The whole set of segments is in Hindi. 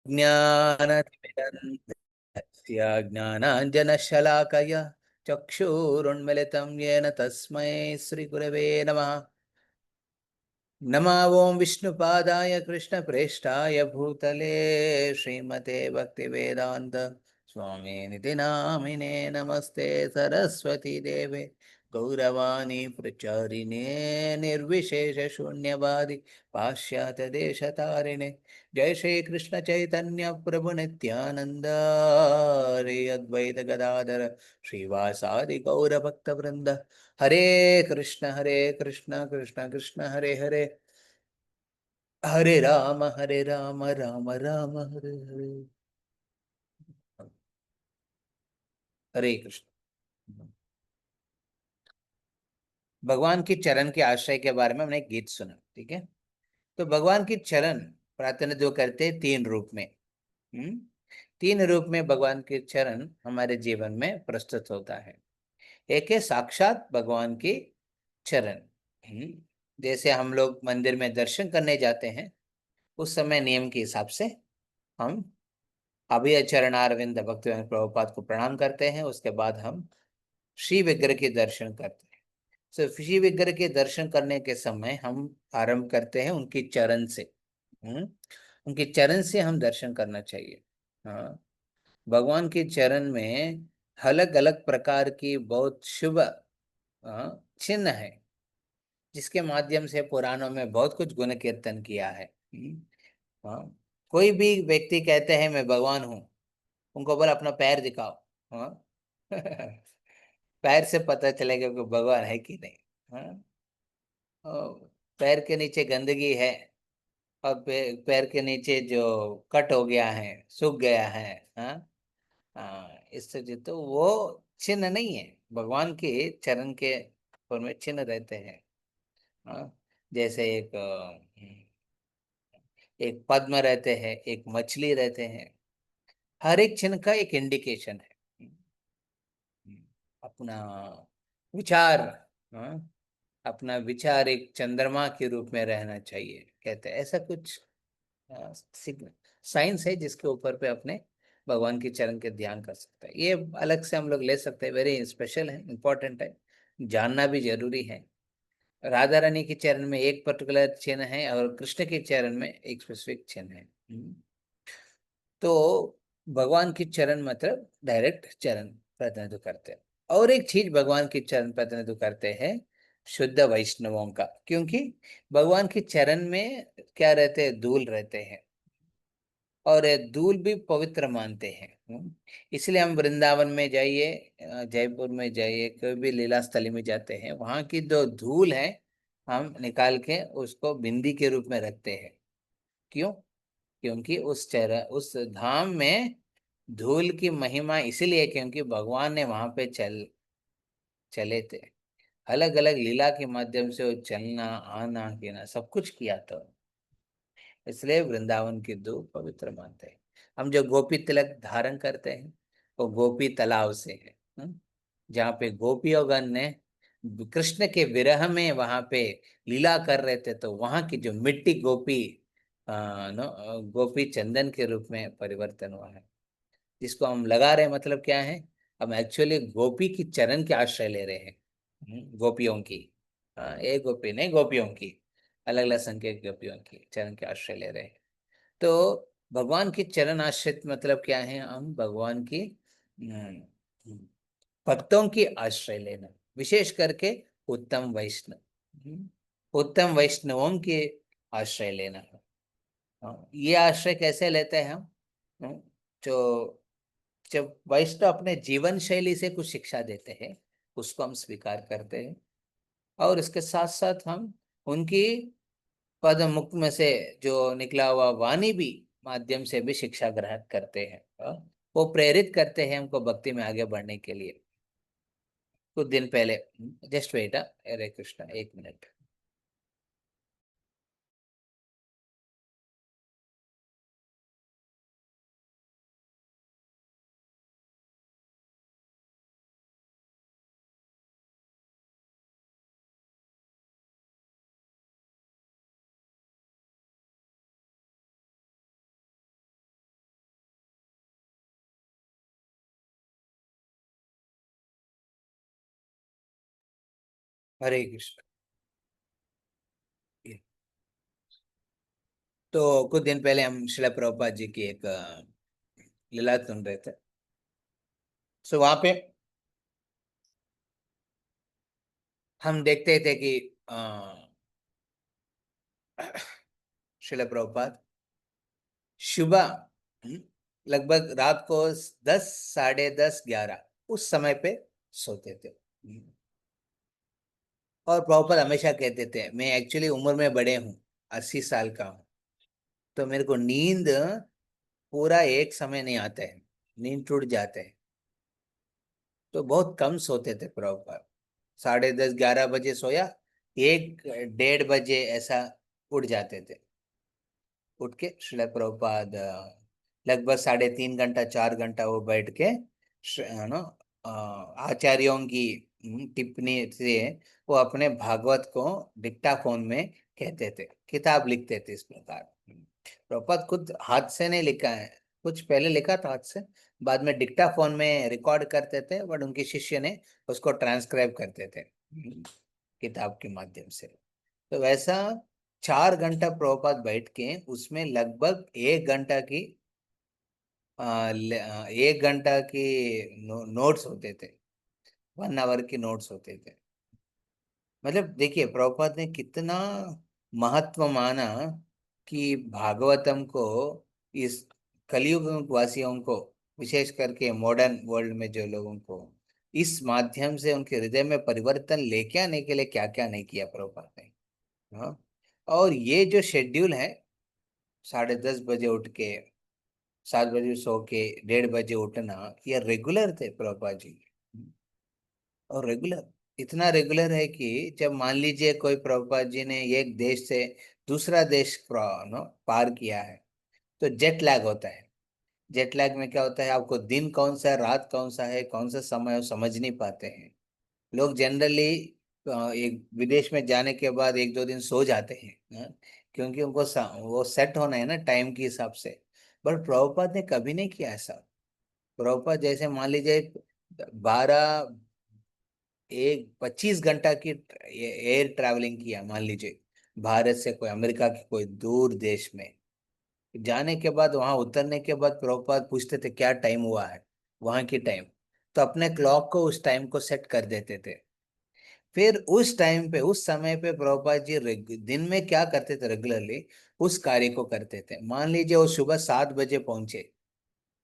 ज्ञानतिमिरन्धस्य ज्ञानाञ्जनशलाकया चक्षुरुन्मिलितं येन तस्मै श्रीगुरवे नमः। नमः ओं विष्णुपादाय कृष्णप्रेष्ठाय भूतले श्रीमते भक्तिवेदान्त स्वामिनिति नामिने नमस्ते सरस्वती देवे गौरवाणी प्रचारिणे निर्विशेष शून्यवादी पाश्चात्य देशतारिणे जय श्री कृष्ण चैतन्य प्रभु नित्यानंद हरे अद्वैत गदाधर श्रीवासादि गौर भक्त वृंद हरे कृष्ण कृष्ण कृष्ण हरे हरे हरे राम राम राम हरे हरे। हरे कृष्ण। भगवान की चरण के आश्रय के बारे में हमने एक गीत सुना, ठीक है। तो भगवान की चरण प्रतिनिधित्व करते हैं तीन रूप में। हम्म तीन रूप में भगवान के चरण हमारे जीवन में प्रस्तुत होता है। एक है साक्षात भगवान की चरण। हम्म, जैसे हम लोग मंदिर में दर्शन करने जाते हैं, उस समय नियम के हिसाब से हम अभय चरणारविंद भक्तिवेदांत प्रभुपाद को प्रणाम करते हैं। उसके बाद हम श्री विग्रह के दर्शन करते हैं। तो श्री विग्रह के दर्शन करने के समय हम आरंभ करते हैं उनकी चरण से। हम्म उनके चरण से हम दर्शन करना चाहिए। हाँ, भगवान के चरण में अलग अलग प्रकार की बहुत शुभ चिन्ह है, जिसके माध्यम से पुराणों में बहुत कुछ गुण कीर्तन किया है। हाँ, कोई भी व्यक्ति कहते हैं मैं भगवान हूँ, उनको बोला अपना पैर दिखाओ। हाँ पैर से पता चलेगा कि भगवान है कि नहीं। हाँ, और पैर के नीचे गंदगी है, और पैर के नीचे जो कट हो गया है, सूख गया है। हाँ, इससे जो तो वो चिन्ह नहीं है। भगवान के चरण के ऊपर में चिन्ह रहते हैं। हाँ, जैसे एक पद्म रहते हैं, एक मछली रहते हैं। हर एक चिन्ह का एक इंडिकेशन है। अपना विचार, हाँ, अपना विचार एक चंद्रमा के रूप में रहना चाहिए, कहते हैं ऐसा कुछ साइंस है जिसके ऊपर पे अपने भगवान के चरण के ध्यान कर सकते हैं। ये अलग से हम लोग ले सकते हैं, वेरी स्पेशल है, इंपॉर्टेंट है, जानना भी जरूरी है। राधा रानी के चरण में एक पर्टिकुलर चिन्ह है और कृष्ण के चरण में एक स्पेसिफिक चिन्ह है। तो भगवान की चरण मतलब डायरेक्ट चरण प्रतिनिधित्व करते हैं। और एक चीज भगवान की चरण प्रतिनिधित्व करते हैं शुद्ध वैष्णवों का, क्योंकि भगवान के चरण में क्या रहते हैं, धूल रहते हैं, और ये धूल भी पवित्र मानते हैं। इसलिए हम वृंदावन में जाइए, जयपुर में जाइए, कोई भी लीला स्थली में जाते हैं, वहां की जो धूल है हम निकाल के उसको बिंदी के रूप में रखते हैं। क्यों? क्योंकि उस धाम में धूल की महिमा इसलिए क्योंकि भगवान ने वहां पे चले थे, अलग अलग लीला के माध्यम से वो चलना आना गिना सब कुछ किया था। इसलिए वृंदावन की धूप पवित्र मानते हैं। हम जो गोपी तिलक धारण करते हैं वो गोपी तालाब से है। जहाँ पे गोपियोगण ने कृष्ण के विरह में वहां पे लीला कर रहे थे, तो वहां की जो मिट्टी गोपी गोपी चंदन के रूप में परिवर्तन हुआ है, जिसको हम लगा रहे हैं। मतलब क्या है, हम एक्चुअली गोपी की चरण के आश्रय ले रहे हैं। गोपियों की, एक गोपी नहीं, गोपियों की, अलग अलग संख्या की गोपियों की चरण के आश्रय ले रहे हैं। तो भगवान की चरण आश्रित मतलब क्या है, हम भगवान की भक्तों की आश्रय लेना, विशेष करके उत्तम वैष्णव, उत्तम वैष्णवों के आश्रय लेना। ये आश्रय कैसे लेते हैं हम? हम्म, जो जब वैष्णव अपने जीवन शैली से कुछ शिक्षा देते हैं, उसको हम स्वीकार करते हैं, और इसके साथ साथ हम उनकी पद मुख में से जो निकला हुआ वाणी भी माध्यम से भी शिक्षा ग्रहण करते हैं। वो प्रेरित करते हैं हमको भक्ति में आगे बढ़ने के लिए। कुछ दिन पहले, जस्ट वेट, हरे कृष्णा, एक मिनट। हरे कृष्ण। तो कुछ दिन पहले हम शिला प्रभुपाद जी की एक लीला सुन रहे थे। सो वहां पे हम देखते थे कि अ, शिला प्रभुपाद सुबह लगभग रात को 10, 10:30, 11 उस समय पे सोते थे। और प्रभुपाद हमेशा कहते थे, मैं एक्चुअली उम्र में बड़े हूँ, 80 साल का हूँ, तो मेरे को नींद पूरा एक समय नहीं आता है, नींद टूट जाते हैं। तो बहुत कम सोते थे प्रभुपाद। 10:30, 11 बजे सोया, 1, 1:30 बजे ऐसा उठ जाते थे। उठ के श्रील प्रभुपाद लगभग 3.5 घंटा 4 घंटा वो बैठ के नो आचार्यों की टिप्पणी से वो अपने भागवत को डिक्टाफोन में कहते थे, किताब लिखते थे इस प्रकार। प्रभुपाद खुद हाथ से नहीं लिखा है, कुछ पहले लिखा था हाथ से, बाद में डिक्टाफोन में रिकॉर्ड करते थे, बट उनके शिष्य ने उसको ट्रांसक्राइब करते थे किताब के माध्यम से। तो वैसा 4 घंटा प्रभुपाद बैठ के उसमें लगभग 1 घंटा की 1 घंटा की नोट्स होते थे, 1 आवर की नोट्स होते थे। मतलब देखिए प्रभुपाद ने कितना महत्व माना कि भागवतम को इस कलयुग वासियों को, विशेष करके मॉडर्न वर्ल्ड में जो लोगों को, इस माध्यम से उनके हृदय में परिवर्तन लेके आने के लिए क्या क्या नहीं किया प्रभुपाद ने। हाँ। और ये जो शेड्यूल है, 10:30 बजे उठ के 7 बजे सो के 1:30 बजे उठना, ये रेगुलर थे प्रभुपाद जी। और रेगुलर, इतना रेगुलर है कि जब मान लीजिए कोई प्रभुपाद जी ने एक देश से दूसरा देश पार किया है, तो जेट लैग होता है। जेट लैग में क्या होता है, आपको दिन कौन सा है, रात कौन सा है, कौन सा समय है, वो समझ नहीं पाते हैं। लोग जनरली एक विदेश में जाने के बाद 1, 2 दिन सो जाते हैं, क्योंकि उनको वो सेट होना है ना टाइम के हिसाब से। बट प्रभुपाद ने कभी नहीं किया ऐसा। प्रभुपाद जैसे मान लीजिए 12, 25 घंटा की एयर ट्रैवलिंग किया मान लीजिए, भारत से कोई अमेरिका के कोई दूर देश में जाने के बाद, वहां उतरने के बाद प्रभुपाद पूछते थे क्या टाइम हुआ है, वहां की टाइम। तो अपने क्लॉक को उस टाइम को सेट कर देते थे। फिर उस टाइम पे, उस समय पे प्रभुपाद जी दिन में क्या करते थे रेगुलरली, उस कार्य को करते थे। मान लीजिए वो सुबह 7 बजे पहुंचे,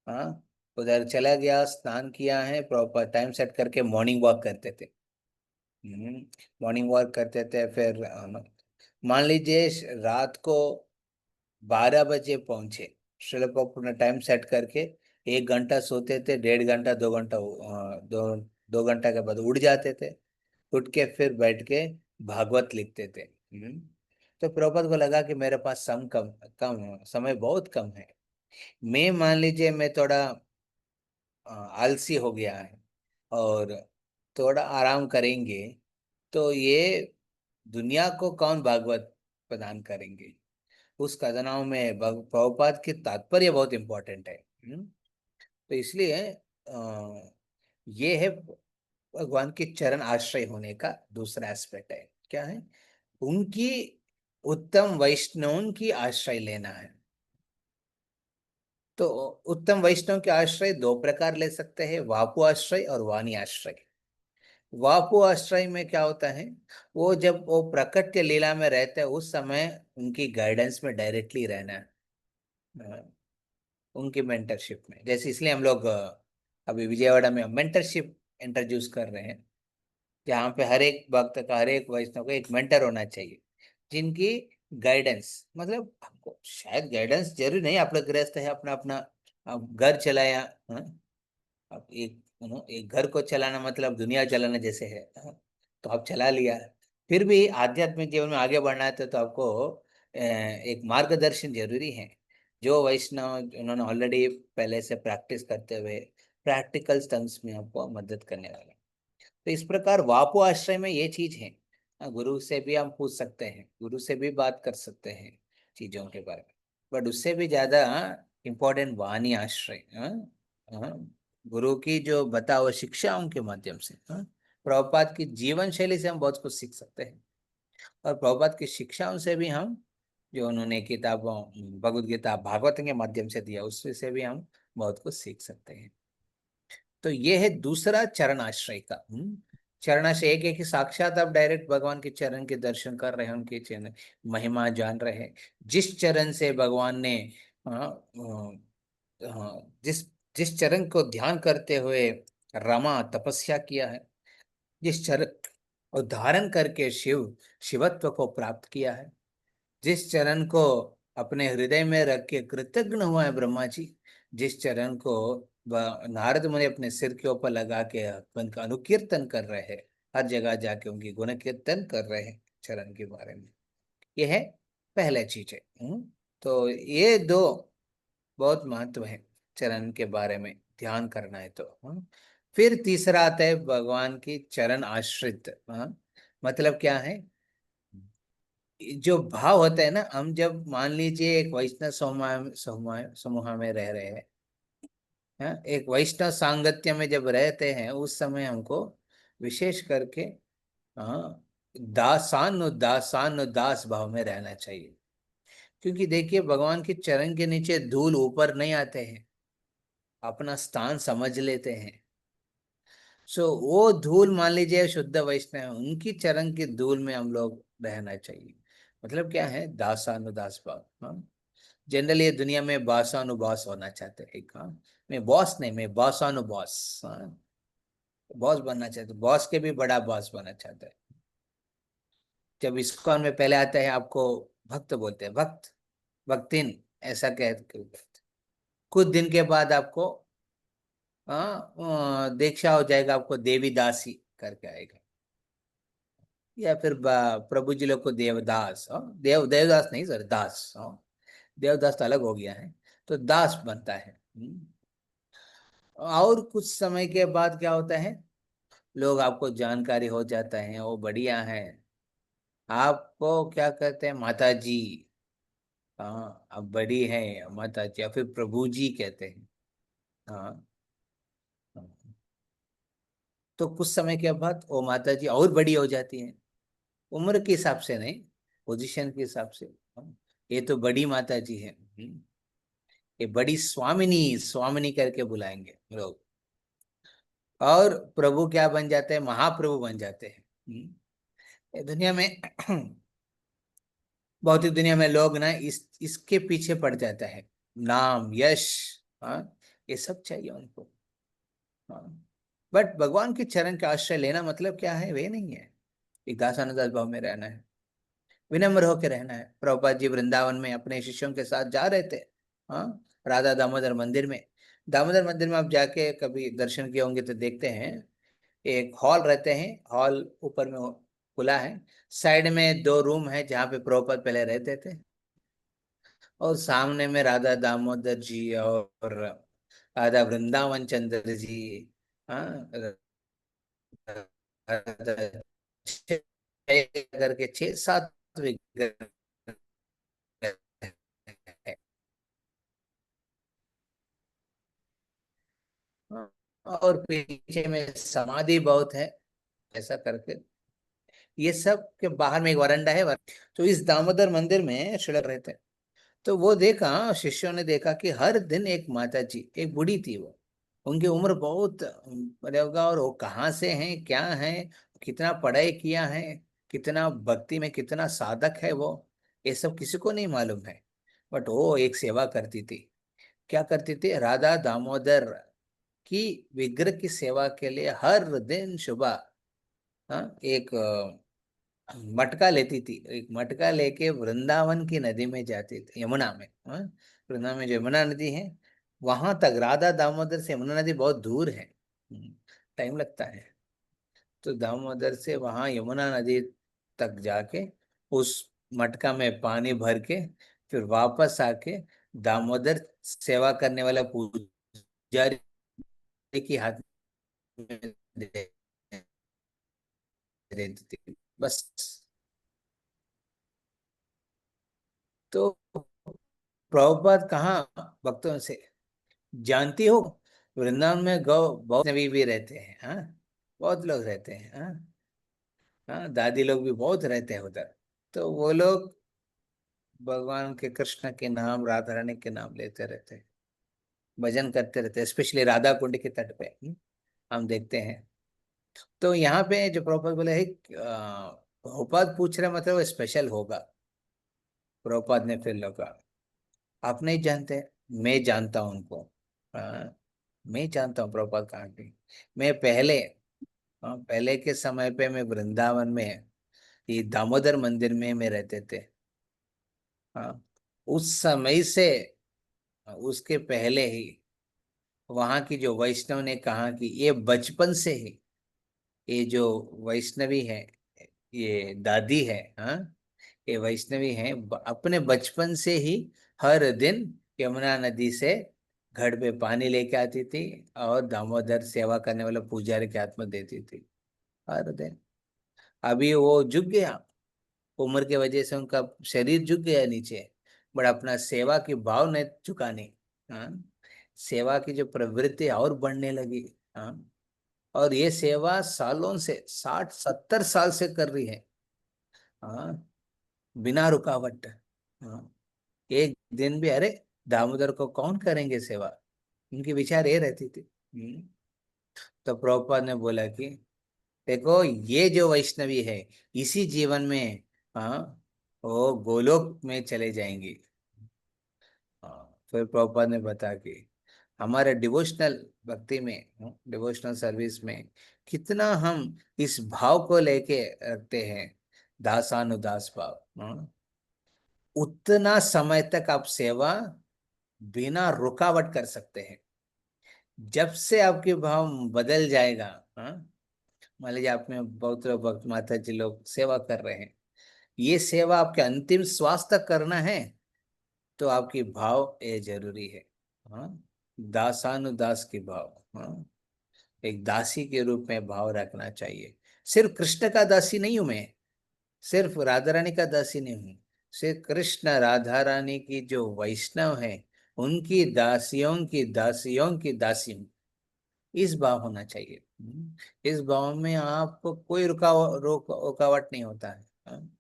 हाँ, उधर चला गया, स्नान किया है, प्रॉपर टाइम सेट करके मॉर्निंग वॉक करते थे। मॉर्निंग वॉक करते थे। फिर मान लीजिए रात को 12 बजे पहुंचे, श्रील प्रभुपाद ने टाइम सेट करके 1 घंटा सोते थे, 1.5 घंटा 2 घंटा, 2 घंटा के बाद उठ जाते थे। उठ के फिर बैठ के भागवत लिखते थे। तो प्रभुपाद को लगा कि मेरे पास सम कम कम समय बहुत कम है। मैं मान लीजिए मैं थोड़ा आलसी हो गया है, और थोड़ा आराम करेंगे, तो ये दुनिया को कौन भागवत प्रदान करेंगे। उस कथनाओं में प्रभुपाद की तात्पर्य बहुत इंपॉर्टेंट है। तो इसलिए ये है भगवान के चरण आश्रय होने का दूसरा एस्पेक्ट है, क्या है, उनकी उत्तम वैष्णव की आश्रय लेना है। तो उत्तम वैष्णव के आश्रय दो प्रकार ले सकते हैं, वापु आश्रय और वाणी आश्रय। वापु आश्रय में क्या होता है, वो जब वो प्रकट लीला में रहते हैं उस समय उनकी गाइडेंस में डायरेक्टली रहना है, उनकी मेंटरशिप में। जैसे इसलिए हम लोग अभी विजयवाड़ा में मेंटरशिप इंट्रोड्यूस कर रहे हैं, जहाँ पे हर एक भक्त का, हर एक वैष्णव का एक मेंटर होना चाहिए, जिनकी गाइडेंस, मतलब आपको शायद गाइडेंस जरूरी नहीं, आप लोग गृहस्थ है, अपना अपना आप घर चलाया, हाँ? अब एक घर को चलाना मतलब दुनिया चलाना जैसे है, हाँ? तो आप चला लिया। फिर भी आध्यात्मिक जीवन में आगे बढ़ना है तो आपको एक मार्गदर्शन जरूरी है, जो वैष्णव उन्होंने ऑलरेडी पहले से प्रैक्टिस करते हुए प्रैक्टिकल टर्म्स में आपको मदद करने वाले। तो इस प्रकार वापो आश्रय में ये चीज है। गुरु से भी हम पूछ सकते हैं, गुरु से भी बात कर सकते हैं चीजों के बारे में, बट उससे भी ज्यादा इम्पोर्टेंट वाणी आश्रय। हाँ? गुरु की जो बताओ शिक्षाओं के माध्यम से, हाँ? प्रभुपाद की जीवन शैली से हम बहुत कुछ सीख सकते हैं, और प्रभुपाद की शिक्षाओं से भी हम, जो उन्होंने किताबों, भगवत गीता भागवत के माध्यम से दिया, उससे से भी हम बहुत कुछ सीख सकते हैं। तो ये है दूसरा चरण आश्रय का। चरणाश्रय एक है कि साक्षात आप डायरेक्ट भगवान के चरण के दर्शन कर रहे हैं, उनके चरण महिमा जान रहे हैं। जिस चरण से भगवान ने जिस जिस चरण को ध्यान करते हुए रमा तपस्या किया है, जिस चरण को धारण करके शिवत्व को प्राप्त किया है, जिस चरण को अपने हृदय में रख के कृतज्ञ हुआ है ब्रह्मा जी, जिस चरण को नारद मुनि अपने सिर के ऊपर लगा के उनका अनुकीर्तन कर रहे हैं, हर जगह जाके उनकी गुण कीर्तन कर रहे हैं चरण के बारे में, ये है पहले चीज है। तो ये दो बहुत महत्व है चरण के बारे में ध्यान करना है तो। फिर तीसरा आता है भगवान की चरण आश्रित। मतलब क्या है, जो भाव होता है ना, हम जब मान लीजिए एक वैष्णव समूह समूह समूह में रह रहे हैं, एक वैष्णव सांगत्य में जब रहते हैं, उस समय हमको विशेष करके हाँ दासानु दास भाव में रहना चाहिए। क्योंकि देखिए भगवान के चरण के नीचे धूल ऊपर नहीं आते हैं, अपना स्थान समझ लेते हैं। सो वो धूल मान लीजिए शुद्ध वैष्णव है, उनकी चरण की धूल में हम लोग रहना चाहिए। मतलब क्या है, दासानुदास भाव। हाँ, जनरली ये दुनिया में बासानुबास होना चाहते हैं एक। हाँ, मैं बॉस नहीं, मैं बासानुबास। हाँ, बॉस बनना चाहते, बॉस के भी बड़ा बॉस बनना चाहते हैं। जब इस्कॉन में पहले आता है आपको भक्त बोलते हैं, भक्त भक्तिन ऐसा कह के, कुछ दिन के बाद आपको दीक्षा हो जाएगा, आपको देवी दासी करके आएगा। या फिर प्रभु जी लोग को देवदास, देवदास नहीं सर, दास। देवदास तो अलग हो गया है, तो दास बनता है। और कुछ समय के बाद क्या होता है, लोग आपको जानकारी हो जाता है, वो बढ़िया है, आपको क्या कहते हैं, माता जी। हाँ, अब बड़ी है माता जी, या फिर प्रभु जी कहते हैं। हाँ, हाँ। तो कुछ समय के बाद वो माता जी और बड़ी हो जाती है, उम्र के हिसाब से नहीं, पोजीशन के हिसाब से। हाँ, ये तो बड़ी माता जी है। ये बड़ी स्वामिनी, स्वामिनी करके बुलाएंगे लोग। और प्रभु क्या बन जाते हैं, महाप्रभु बन जाते हैं। ये दुनिया में भौतिक दुनिया में लोग ना इसके पीछे पड़ जाता है, नाम यश। हाँ, ये सब चाहिए उनको। हाँ, बट भगवान के चरण का आश्रय लेना मतलब क्या है, वे नहीं है एक दासानुदास भाव में रहना है, विनम्र होकर रहना है। प्रभुपाद जी वृंदावन में अपने शिष्यों के साथ जा रहे थे। हाँ, राधा दामोदर मंदिर में, दामोदर मंदिर में आप जाके कभी दर्शन किए होंगे तो देखते हैं, एक हॉल रहते हैं, हॉल ऊपर में खुला है, साइड में दो रूम है जहाँ पे प्रभुपाद पहले रहते थे, और सामने में राधा दामोदर जी और राधा वृंदावन चंद्र जी। हाँ, छह करके 6-7 विग्रह है। हाँ, और पीछे में समाधि बहुत है, ऐसा करके। ये सब के बाहर में एक वरांडा है, तो इस दामोदर मंदिर में शिलक रहते हैं। तो वो देखा, शिष्यों ने देखा कि हर दिन एक माता जी, एक बूढ़ी थी वो, उनकी उम्र बहुत बड़े होगा, और वो कहाँ से हैं, क्या हैं, कितना पढ़ाई किया है, कितना भक्ति में कितना साधक है वो, ये सब किसी को नहीं मालूम है। बट वो एक सेवा करती थी। क्या करती थी, राधा दामोदर की विग्रह की सेवा के लिए हर दिन सुबह एक मटका लेती थी, एक मटका लेके वृंदावन की नदी में जाती थी, यमुना में। वृंदावन में जो यमुना नदी है, वहां तक, राधा दामोदर से यमुना नदी बहुत दूर है, टाइम लगता है। तो दामोदर से वहां यमुना नदी तक जाके उस मटका में पानी भर के फिर वापस आके दामोदर सेवा करने वाला पुजारी के हाथ में दे देती थी बस। तो प्रभुपाद कहाँ भक्तों से जानती हो, वृंदावन में गौ बहुत नबी भी रहते हैं। हाँ, बहुत लोग रहते हैं। हाँ हाँ, दादी लोग भी बहुत रहते हैं उधर। तो वो लोग भगवान के, कृष्ण के नाम, राधा रानी के नाम लेते रहते हैं, भजन करते रहते हैं, स्पेशली राधा कुंड के तट पे। हम देखते हैं। तो यहाँ पे जो प्रभुपाद बोले है, प्रभुपाद पूछ रहे मतलब स्पेशल होगा। प्रभुपाद ने फिर लगा, आप नहीं जानते, मैं जानता हूँ उनको। हाँ, मैं जानता हूँ प्रभुपाद कहाँ की। मैं पहले, पहले के समय पे मैं वृंदावन में, ये दामोदर मंदिर में मैं रहते थे। हाँ, उस समय से, उसके पहले ही वहां की जो वैष्णव ने कहा कि ये बचपन से ही, ये जो वैष्णवी है, ये दादी है, हाँ, ये वैष्णवी है, अपने बचपन से ही हर दिन यमुना नदी से घड़ पे पानी लेके आती थी और दामोदर सेवा करने वाले पुजारी के हाथ में देती थी हर दिन। अभी वो झुक गया, उम्र की वजह से उनका शरीर झुक गया नीचे, बट अपना सेवा की भाव ने झुका नहीं। हाँ, सेवा की जो प्रवृत्ति और बढ़ने लगी। हाँ, और ये सेवा सालों से, 60-70 साल से कर रही है। हाँ, बिना रुकावट। हाँ, एक दिन भी, अरे दामोदर को कौन करेंगे सेवा, उनके विचार ये रहती थी। तो प्रभुपाद ने बोला कि देखो, ये जो वैष्णवी है, इसी जीवन में, हाँ, वो गोलोक में चले जाएंगी। हाँ, फिर प्रभुपाद ने बता कि हमारे डिवोशनल भक्ति में, डिवोशनल सर्विस में कितना हम इस भाव को लेके रखते हैं, दासानुदास भाव। उतना समय तक आप सेवा बिना रुकावट कर सकते हैं। जब से आपके भाव बदल जाएगा, हाँ, मान लीजिए आप में बहुत लोग, भक्त माता जी लोग सेवा कर रहे हैं, ये सेवा आपके अंतिम श्वास तक करना है, तो आपकी भाव ये जरूरी है। हाँ, दासानुदास की भाव। हाँ, एक दासी के रूप में भाव रखना चाहिए। सिर्फ कृष्ण का दासी नहीं हूं मैं, सिर्फ राधा रानी का दासी नहीं हूँ, सिर्फ कृष्ण राधा रानी की जो वैष्णव है, उनकी दासियों की दासियों की दासी हूँ। इस भाव होना चाहिए। इस भाव में आपको कोई रुकावट नहीं होता है। हाँ?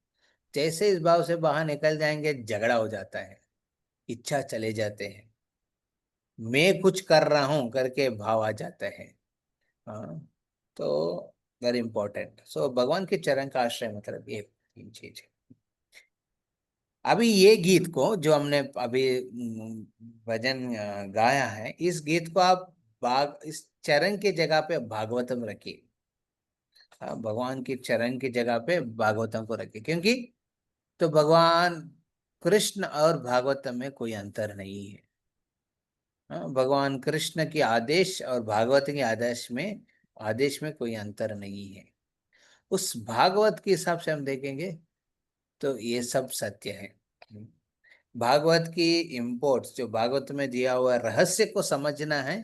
जैसे इस भाव से बाहर निकल जाएंगे, झगड़ा हो जाता है, इच्छा चले जाते हैं, मैं कुछ कर रहा हूं करके भाव आ जाता है। हाँ, तो वेरी इंपॉर्टेंट। सो भगवान के चरण का आश्रय मतलब ये तीन चीज है। अभी ये गीत को जो हमने अभी भजन गाया है, इस गीत को आप इस चरण की जगह पे भागवतम रखिए। हाँ, भगवान की चरण की जगह पे भागवतम को रखिए, क्योंकि तो भगवान कृष्ण और भागवतम में कोई अंतर नहीं है। हाँ, भगवान कृष्ण की आदेश और भागवत के आदेश में कोई अंतर नहीं है। उस भागवत के हिसाब से हम देखेंगे तो ये सब सत्य है। भागवत की इम्पोर्ट्स, जो भागवत में दिया हुआ रहस्य को समझना है,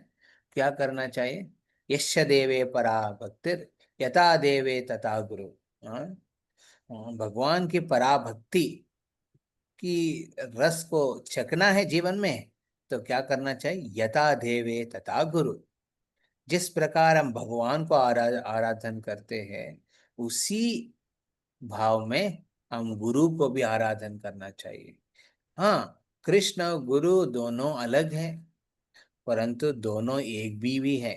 क्या करना चाहिए? यश देवे परा भक्तिर, यथा देवे तथा गुरु। हाँ, भगवान की पराभक्ति की रस को चखना है जीवन में, तो क्या करना चाहिए? यथा देवे तथा गुरु। जिस प्रकार हम भगवान को आराधन करते हैं, उसी भाव में हम गुरु को भी आराधन करना चाहिए। हाँ, कृष्ण और गुरु दोनों अलग हैं, परंतु दोनों एक भी है।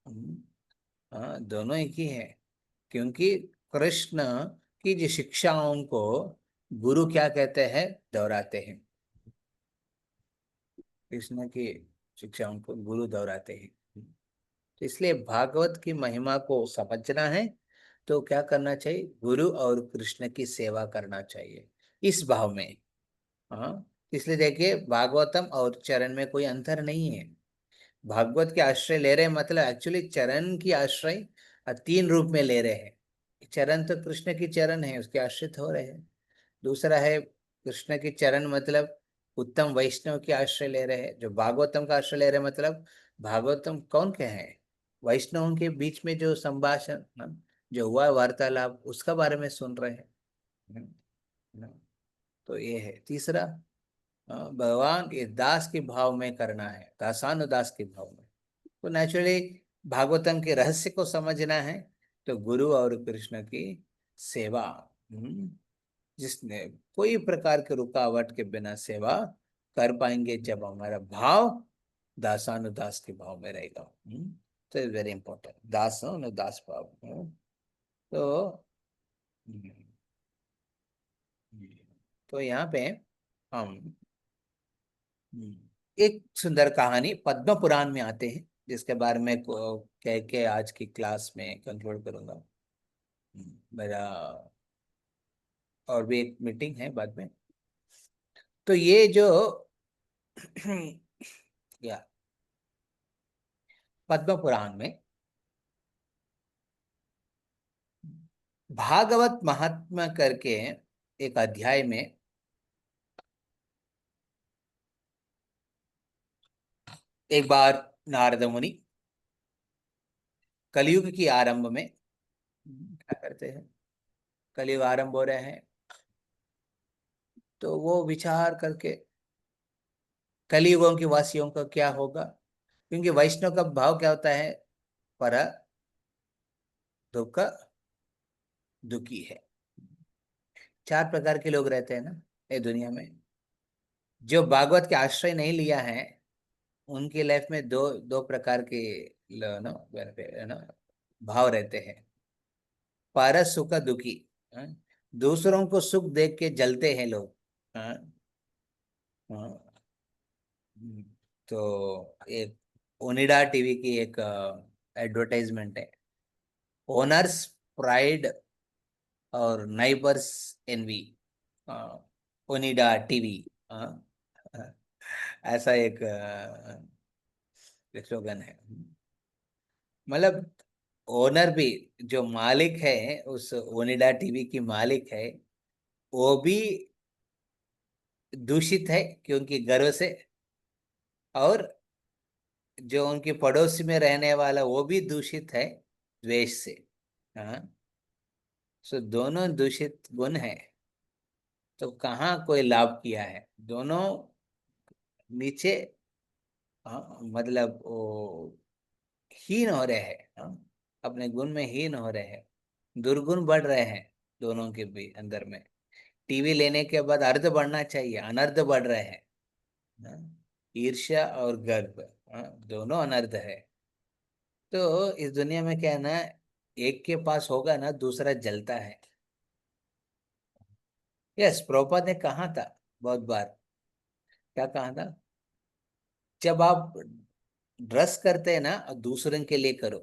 हाँ, दोनों एक ही है, क्योंकि कृष्ण की जो शिक्षाओं को गुरु क्या कहते हैं? दोहराते हैं। कृष्ण की शिक्षाओं को गुरु दोहराते हैं। तो इसलिए भागवत की महिमा को समझना है, तो क्या करना चाहिए? गुरु और कृष्ण की सेवा करना चाहिए इस भाव में। हाँ, इसलिए देखिए, भागवतम और चरण में कोई अंतर नहीं है। भागवत के आश्रय ले रहे हैं मतलब एक्चुअली चरण की आश्रय तीन रूप में ले रहे हैं। चरण तो कृष्ण की चरण है, उसके आश्रित हो रहे हैं। दूसरा है कृष्ण की चरण मतलब उत्तम वैष्णव के आश्रय ले रहे हैं। जो भागवतम का आश्रय ले रहे हैं मतलब भागवतम कौन के हैं? वैष्णवों के बीच में जो संभाषण, जो हुआ वार्तालाप, उसका बारे में सुन रहे हैं। तो ये है तीसरा। भगवान के दास के भाव में करना है, दासानुदास के भाव में। तो नेचुरली भागवतम के रहस्य को समझना है, तो गुरु और कृष्ण की सेवा, जिसने कोई प्रकार के रुकावट के बिना सेवा कर पाएंगे, जब हमारा भाव दासानुदास के भाव में रहेगा। तो इज वेरी इंपॉर्टेंट, दास अनुदास भाव। तो हम्म, तो यहाँ पे हम एक सुंदर कहानी पद्म पुराण में आते हैं, जिसके बारे में कह के आज की क्लास में कंक्लूड करूंगा। मेरा और भी एक मीटिंग है बाद में। तो ये जो या पद्म पुराण में भागवत महात्मा करके एक अध्याय में एक बार नारद मुनि कलयुग की आरंभ में क्या करते हैं, कलयुग आरंभ हो रहे हैं, तो वो विचार करके कलयुगों के वासियों का क्या होगा। क्योंकि वैष्णव का भाव क्या होता है, पर दुख दुखी है। चार प्रकार के लोग रहते हैं ना ये दुनिया में। जो भागवत के आश्रय नहीं लिया है, उनकी लाइफ में दो दो प्रकार के नो नो भाव रहते हैं। पर सुख दुखी, हाँ? दूसरों को सुख देख के जलते हैं लोग। हाँ? हाँ। हम्म, तो एक ओनिडा टीवी की एक एडवर्टाइजमेंट है, ओनर्स प्राइड और नाइबर्स एनवी, ओनिडा टीवी। ऐसा एक स्लोगन है। मतलब ओनर भी, जो मालिक है उस ओनिडा टीवी की मालिक है, वो भी दूषित है क्योंकि गर्व से, और जो उनके पड़ोसी में रहने वाला वो भी दूषित है द्वेष से। हाँ। सो दोनों दूषित गुण है, तो कहाँ कोई लाभ किया है, दोनों नीचे। हाँ, मतलब वो हीन हो रहे हैं। हाँ, अपने गुण में हीन हो रहे हैं, दुर्गुण बढ़ रहे हैं दोनों के भी अंदर में। टीवी लेने के बाद अर्ध बढ़ना चाहिए, अनर्ध बढ़ रहे हैं। हाँ, ईर्ष्या और गर्व, हाँ, दोनों अनर्थ है। तो इस दुनिया में क्या है ना, एक के पास होगा ना दूसरा जलता है। यस, प्रभुपाद ने कहा था बहुत बार। क्या कहा था, जब आप ड्रेस करते हैं ना दूसरों के लिए करो,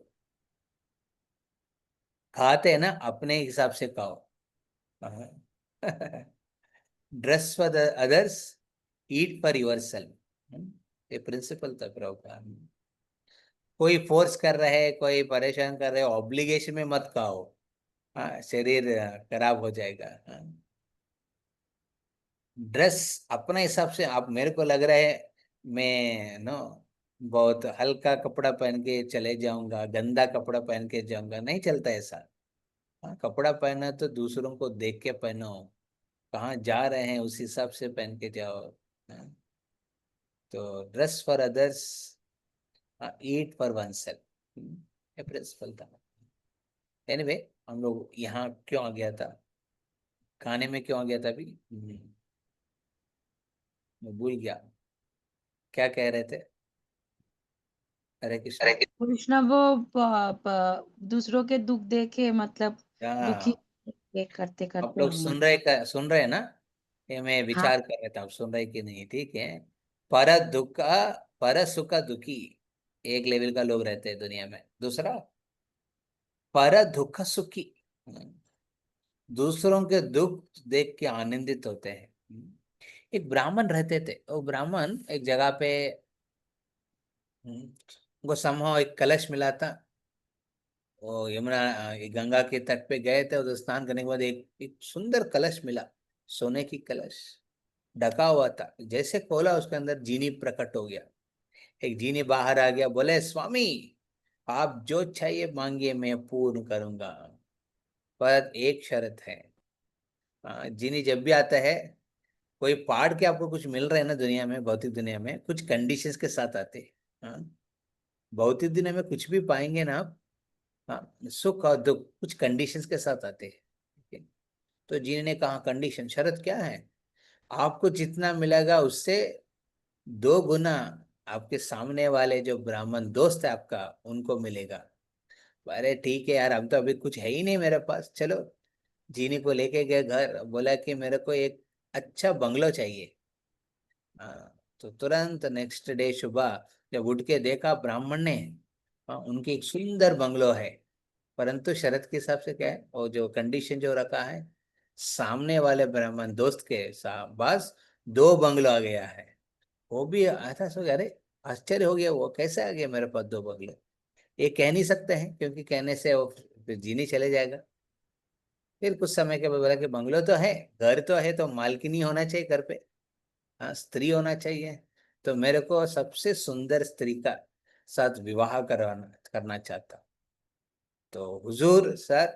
खाते हैं ना अपने हिसाब से खाओ। Dress for others, eat for your self. ये प्रिंसिपल था प्रभुपाद। कोई फोर्स कर रहे है, कोई परेशान कर रहे हो, ऑब्लिगेशन में मत खाओ। हाँ, शरीर खराब हो जाएगा। हाँ। ड्रेस अपने हिसाब से, आप मेरे को लग रहा है मैं नो बहुत हल्का कपड़ा पहन के चले जाऊंगा, गंदा कपड़ा पहन के जाऊंगा, नहीं चलता ऐसा। हाँ, कपड़ा पहना तो दूसरों को देख के पहनो, कहाँ जा रहे हैं उस हिसाब से पहन के जाओ। हाँ, तो dress for others, eat for one self, ये प्रिंसिपल था। एनीवे, हम लोग यहाँ क्यों आ गया था, खाने में क्यों आ गया था अभी, मैं भूल गया क्या कह रहे थे। हरे कृष्ण। हरे कृष्णा। वो दूसरों के दुख देखे मतलब दुखी हाँ, करते आप करते लोग हम। सुन रहे हैं ना, ये मैं हाँ। विचार कर रहा था, आप सुन रहे कि नहीं, ठीक है। पर दुख, पर सुख दुखी एक लेवल का लोग रहते हैं दुनिया में। दूसरा, पर दुख सुखी, दूसरों के दुख देख के आनंदित होते हैं। एक ब्राह्मण रहते थे, वो ब्राह्मण एक जगह पे, उनको समूह एक कलश मिला था। वो यमुना गंगा के तट पे गए थे, उधर स्नान करने के बाद एक सुंदर कलश मिला, सोने की कलश, ढका हुआ था। जैसे खोला उसके अंदर जीनी प्रकट हो गया। एक जीनी बाहर आ गया, बोले स्वामी आप जो चाहिए मांगिए मैं पूर्ण करूंगा, पर एक शर्त है। जीनी जब भी आता है, कोई पहाड़ के आपको कुछ मिल रहा है ना दुनिया में, भौतिक दुनिया में कुछ कंडीशंस के साथ आते हैं। हाँ, भौतिक दुनिया में कुछ भी पाएंगे ना आप, हाँ, सुख और दुख कुछ कंडीशंस के साथ आते हैं, ठीक है? तो जी ने कहा कंडीशन, शर्त क्या है, आपको जितना मिलेगा उससे 2 गुना आपके सामने वाले जो ब्राह्मण दोस्त है आपका उनको मिलेगा। अरे ठीक है यार, अब तो अभी कुछ है ही नहीं मेरे पास, चलो। जीनी को लेके गए घर, बोला कि मेरे को एक अच्छा बंगलो चाहिए। तो तुरंत नेक्स्ट डे सुबह जब उठ के देखा ब्राह्मण ने, उनकी एक सुंदर बंगलो है, परंतु शरत के हिसाब से क्या है, और जो कंडीशन जो रखा है, सामने वाले ब्राह्मण दोस्त के पास 2 बंगलो आ गया है। वो भी ऐसा सोच, अरे आश्चर्य हो गया, वो कैसे आ गया मेरे पास 2 बंगले। ये कह नहीं सकते हैं, क्योंकि कहने से वो फिर जीनी चले जाएगा। फिर कुछ समय के बाद बोला कि बंगलो तो है, घर तो है, तो मालकिनी होना चाहिए घर पे, हाँ स्त्री होना चाहिए। तो मेरे को सबसे सुंदर स्त्री का साथ विवाह करवाना करना चाहता। तो हुजूर सर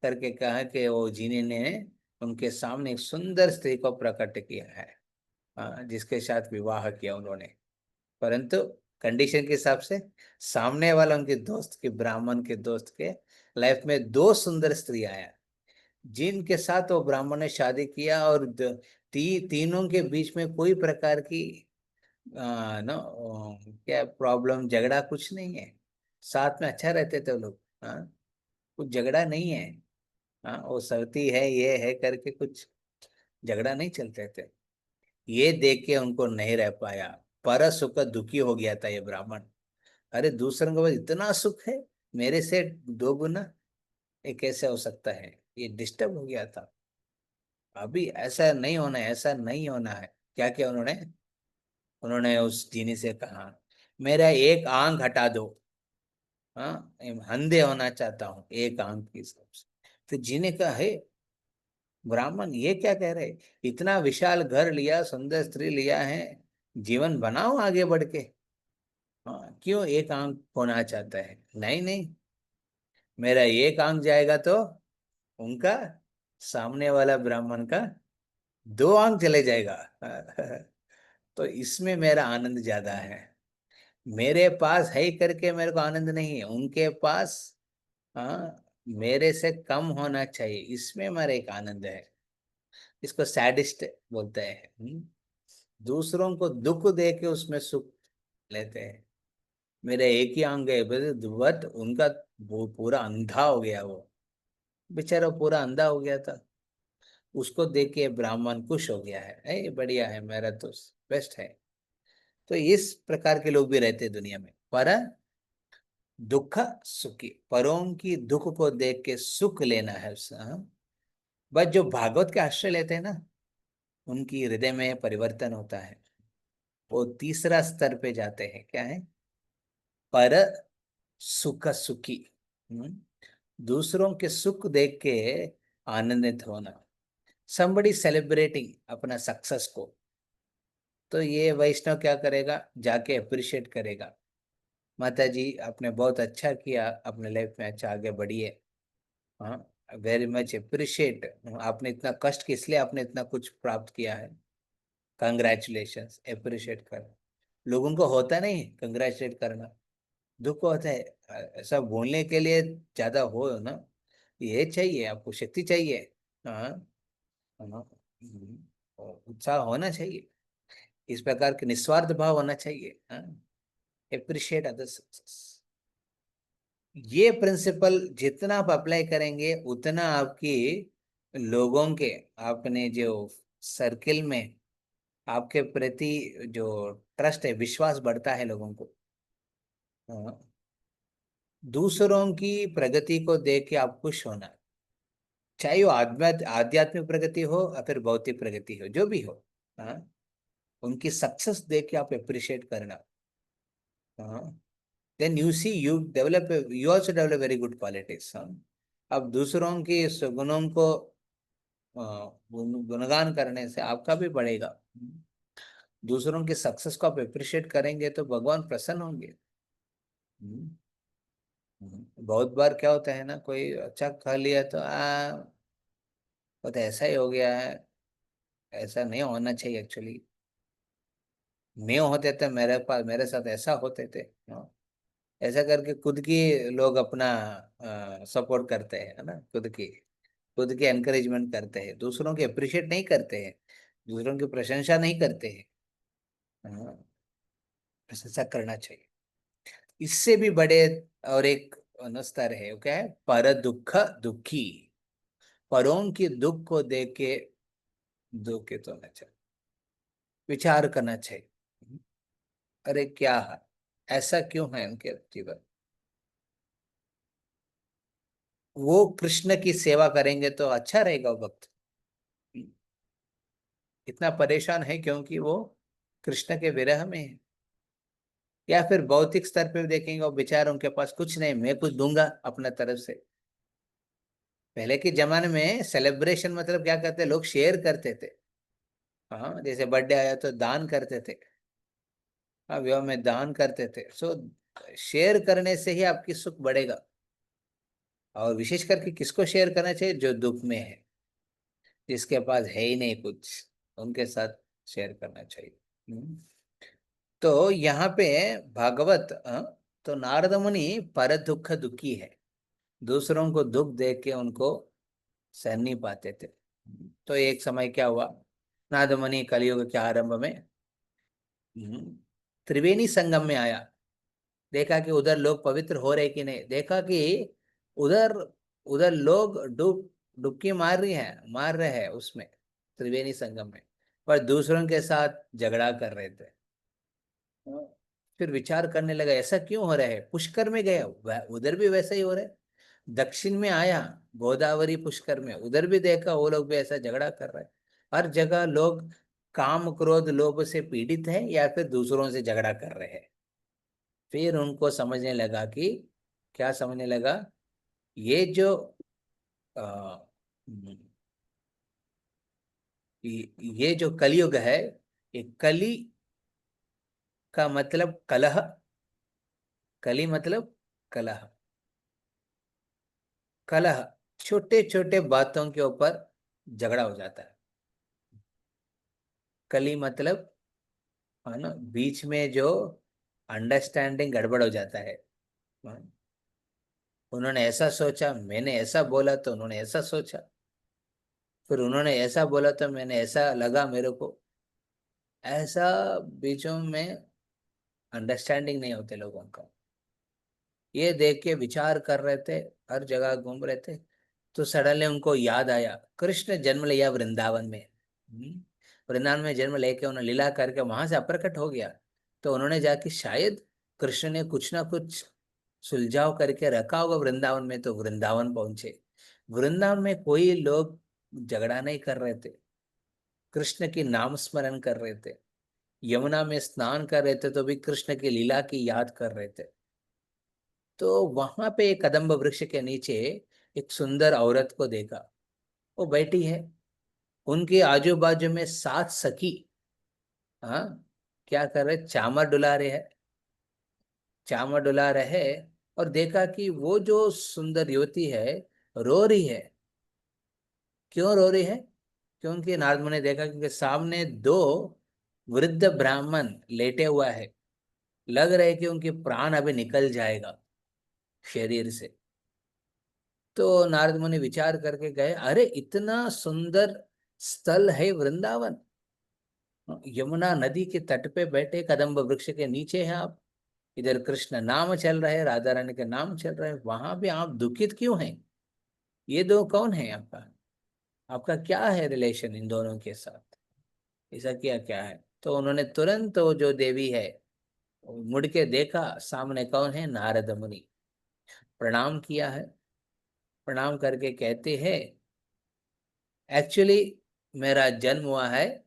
करके कहा कि वो जीनी ने उनके सामने एक सुंदर स्त्री को प्रकट किया है, हाँ, जिसके साथ विवाह किया उन्होंने। परंतु कंडीशन के हिसाब से सामने वाला उनके दोस्त के, ब्राह्मण के दोस्त के लाइफ में 2 सुंदर स्त्री आया, जिनके साथ वो ब्राह्मण ने शादी किया, और तीनों के बीच में कोई प्रकार की नो क्या प्रॉब्लम झगड़ा कुछ नहीं है। साथ में अच्छा रहते थे वो लोग, हाँ, कुछ झगड़ा नहीं है। हाँ, वो सती है ये है करके कुछ झगड़ा नहीं चलते थे। ये देख के उनको नहीं रह पाया, पर सुख दुखी हो गया था ये ब्राह्मण। अरे दूसरों को इतना सुख है, मेरे से 2 गुना, ये कैसे हो सकता है, ये डिस्टर्ब हो गया था। अभी ऐसा नहीं होना है, ऐसा नहीं होना है। क्या किया उन्होंने, उन्होंने उस जीनी से कहा मेरा एक आंख हटा दो, हाँ, अंधे होना चाहता हूँ एक आंख के हिसाब से। फिर जीने का है, ब्राह्मण ये क्या कह रहे, इतना विशाल घर लिया, सुंदर स्त्री लिया है, जीवन बनाओ आगे बढ़ के, हाँ, क्यों एक आंख खोना चाहता है, नहीं नहीं, मेरा एक आंख जाएगा तो उनका, सामने वाला ब्राह्मण का 2 आंख चले जाएगा। तो इसमें मेरा आनंद ज्यादा है, मेरे पास है ही करके मेरे को आनंद नहीं है, उनके पास, हाँ, मेरे से कम होना चाहिए, इसमें मेरा एक आनंद है। इसको सैडिस्ट बोलते हैं। दूसरों को दुख दे के उसमें सुख लेते हैं। मेरा एक ही अंग है बट उनका वो पूरा अंधा हो गया, वो बेचारा पूरा अंधा हो गया था, उसको देख के ब्राह्मण खुश हो गया है, बढ़िया है, मेरा तो बेस्ट है। तो इस प्रकार के लोग भी रहते हैं दुनिया में, पर दुख सुखी, परों की दुख को देख के सुख लेना है बस जो भागवत के आश्रय लेते हैं ना, उनकी हृदय में परिवर्तन होता है, वो तीसरा स्तर पे जाते हैं, क्या है, पर सुख सुखी। हम्म, दूसरों के सुख देख के आनंदित होना, somebody सेलिब्रेटिंग अपना सक्सेस को, तो ये वैष्णव क्या करेगा, जाके अप्रिशिएट करेगा, माता जी आपने बहुत अच्छा किया, अपने लाइफ में अच्छा आगे बढ़िए, हाँ, वेरी मच अप्रिशिएट, आपने इतना कष्ट किस लिए, आपने इतना कुछ प्राप्त किया है, कंग्रेचुलेशंस, अप्रिशिएट कर। लोगों को होता नहीं कंग्रेचुलेट करना, दुख होता है, ऐसा बोलने के लिए ज्यादा हो ना, ये चाहिए आपको, शक्ति चाहिए, हाँ, हाँ, और उत्साह होना चाहिए, इस प्रकार के निस्वार्थ भाव होना चाहिए, हाँ, अप्रिशिएट अदर सक्सेस। ये प्रिंसिपल जितना आप अप्लाई करेंगे उतना आपकी लोगों के, आपने जो सर्किल में आपके प्रति जो ट्रस्ट है, विश्वास बढ़ता है लोगों को, हाँ, दूसरों की प्रगति को देख के आप खुश होना, चाहे वो आध्यात्मिक प्रगति हो या फिर भौतिक प्रगति हो, जो भी हो, हाँ, उनकी सक्सेस देख के आप अप्रिशिएट करना, हाँ, then you see you develop, you also develop very good qualities, हाँ। अब दूसरों की इस गुणों को गुणगान करने से आपका भी बढ़ेगा, दूसरों की सक्सेस को आप अप्रिशिएट करेंगे तो भगवान प्रसन्न होंगे। हम्म, बहुत बार क्या होता है ना, कोई अच्छा खा लिया तो वो तो ऐसा ही हो गया है, ऐसा नहीं होना चाहिए एक्चुअली, नहीं होते थे मेरे पास, मेरे साथ ऐसा होते थे, हाँ। ऐसा करके खुद की लोग अपना सपोर्ट करते हैं, है ना, खुद की एनकरेजमेंट करते हैं, दूसरों की अप्रिशिएट नहीं करते हैं, दूसरों की प्रशंसा नहीं करते हैं। हाँ, प्रशंसा करना चाहिए। इससे भी बड़े और एक स्तर है, वो क्या है, पर दुख दुखी, परों की दुख को देख के दुखित होना चाहिए, विचार करना चाहिए। अरे क्या है, ऐसा क्यों है उनके जीवन, वो कृष्ण की सेवा करेंगे तो अच्छा रहेगा वो वक्त। इतना परेशान है क्योंकि वो कृष्ण के विरह में है। या फिर भौतिक स्तर पे भी देखेंगे, वो बेचारे उनके पास कुछ नहीं, मैं कुछ दूंगा अपना तरफ से। पहले के जमाने में सेलिब्रेशन मतलब क्या करते, लोग शेयर करते थे। हाँ, जैसे बर्थडे आया तो दान करते थे। हाँ, विवाह में दान करते थे। सो शेयर करने से ही आपकी सुख बढ़ेगा। और विशेष करके किसको शेयर करना चाहिए, जो दुख में है, जिसके पास है ही नहीं कुछ, उनके साथ शेयर करना चाहिए। हम्म। तो यहाँ पे भागवत, तो नारद मुनि पर दुख दुखी है, दूसरों को दुख देख के उनको सहन नहीं पाते थे। तो एक समय क्या हुआ, नारद मुनि कलयुग के आरंभ में त्रिवेणी संगम में आया। देखा कि उधर लोग पवित्र हो रहे कि नहीं, देखा कि उधर उधर लोग डुबकी मार रहे हैं उसमें, त्रिवेणी संगम में, पर दूसरों के साथ झगड़ा कर रहे थे। फिर विचार करने लगा ऐसा क्यों हो रहा है, पुष्कर में गया उधर भी वैसा ही हो रहा है, दक्षिण में आया गोदावरी पुष्कर में, उधर भी देखा वो लोग भी ऐसा झगड़ा कर रहे हैं। हर जगह लोग काम क्रोध लोभ से पीड़ित हैं या फिर दूसरों से झगड़ा कर रहे हैं। फिर उनको समझने लगा कि, क्या समझने लगा, ये जो आ, ये जो कलयुग है, ये कली का मतलब कलह, कली मतलब कलह, कलह, छोटे छोटे बातों के ऊपर झगड़ा हो जाता है। कली मतलब, है ना, बीच में जो अंडरस्टैंडिंग गड़बड़ हो जाता है। हाँ, उन्होंने ऐसा सोचा, मैंने ऐसा बोला तो उन्होंने ऐसा सोचा, फिर उन्होंने ऐसा बोला तो मैंने ऐसा लगा मेरे को, ऐसा बीचों में अंडरस्टैंडिंग नहीं होते लोगों का। ये देख के विचार कर रहे थे, हर जगह घूम रहे थे। तो सडनली उनको याद आया, कृष्ण जन्म लिया वृंदावन में। वृंदावन में जन्म लेके उन्होंने लीला करके वहां से अप्रकट हो गया। तो उन्होंने जाके शायद कृष्ण ने कुछ ना कुछ सुलझाव करके रखा होगा वृंदावन में, तो वृंदावन पहुंचे। वृंदावन में कोई लोग झगड़ा नहीं कर रहे थे, कृष्ण की नाम स्मरण कर रहे थे। यमुना में स्नान कर रहे थे तो भी कृष्ण की लीला की याद कर रहे थे। तो वहां पे एक कदम्ब वृक्ष के नीचे एक सुंदर औरत को देखा, वो बैठी है, उनके आजू बाजू में 7 सखी, हाँ, क्या कर रहे, चामर डुला रहे हैं, चामर डुला रहे। और देखा कि वो जो सुंदर युवती है रो रही है। क्यों रो रही है, क्योंकि नारद मुनि ने देखा कि सामने दो वृद्ध ब्राह्मण लेटे हुआ है, लग रहा है कि उनके प्राण अभी निकल जाएगा शरीर से। तो नारद मुनि विचार करके गए, अरे इतना सुंदर स्थल है वृंदावन, यमुना नदी के तट पे बैठे कदम्ब वृक्ष के नीचे हैं आप, इधर कृष्ण नाम चल रहे हैं, राधा रानी के नाम चल रहे हैं, वहां पे आप दुखित क्यों हैं, ये दो कौन है आपका, आपका क्या है रिलेशन इन दोनों के साथ, ऐसा क्या क्या है। तो उन्होंने तुरंत वो जो देवी है, मुड़ के देखा, सामने कौन है, नारद मुनि। प्रणाम किया है, प्रणाम करके कहते हैं, एक्चुअली मेरा जन्म हुआ है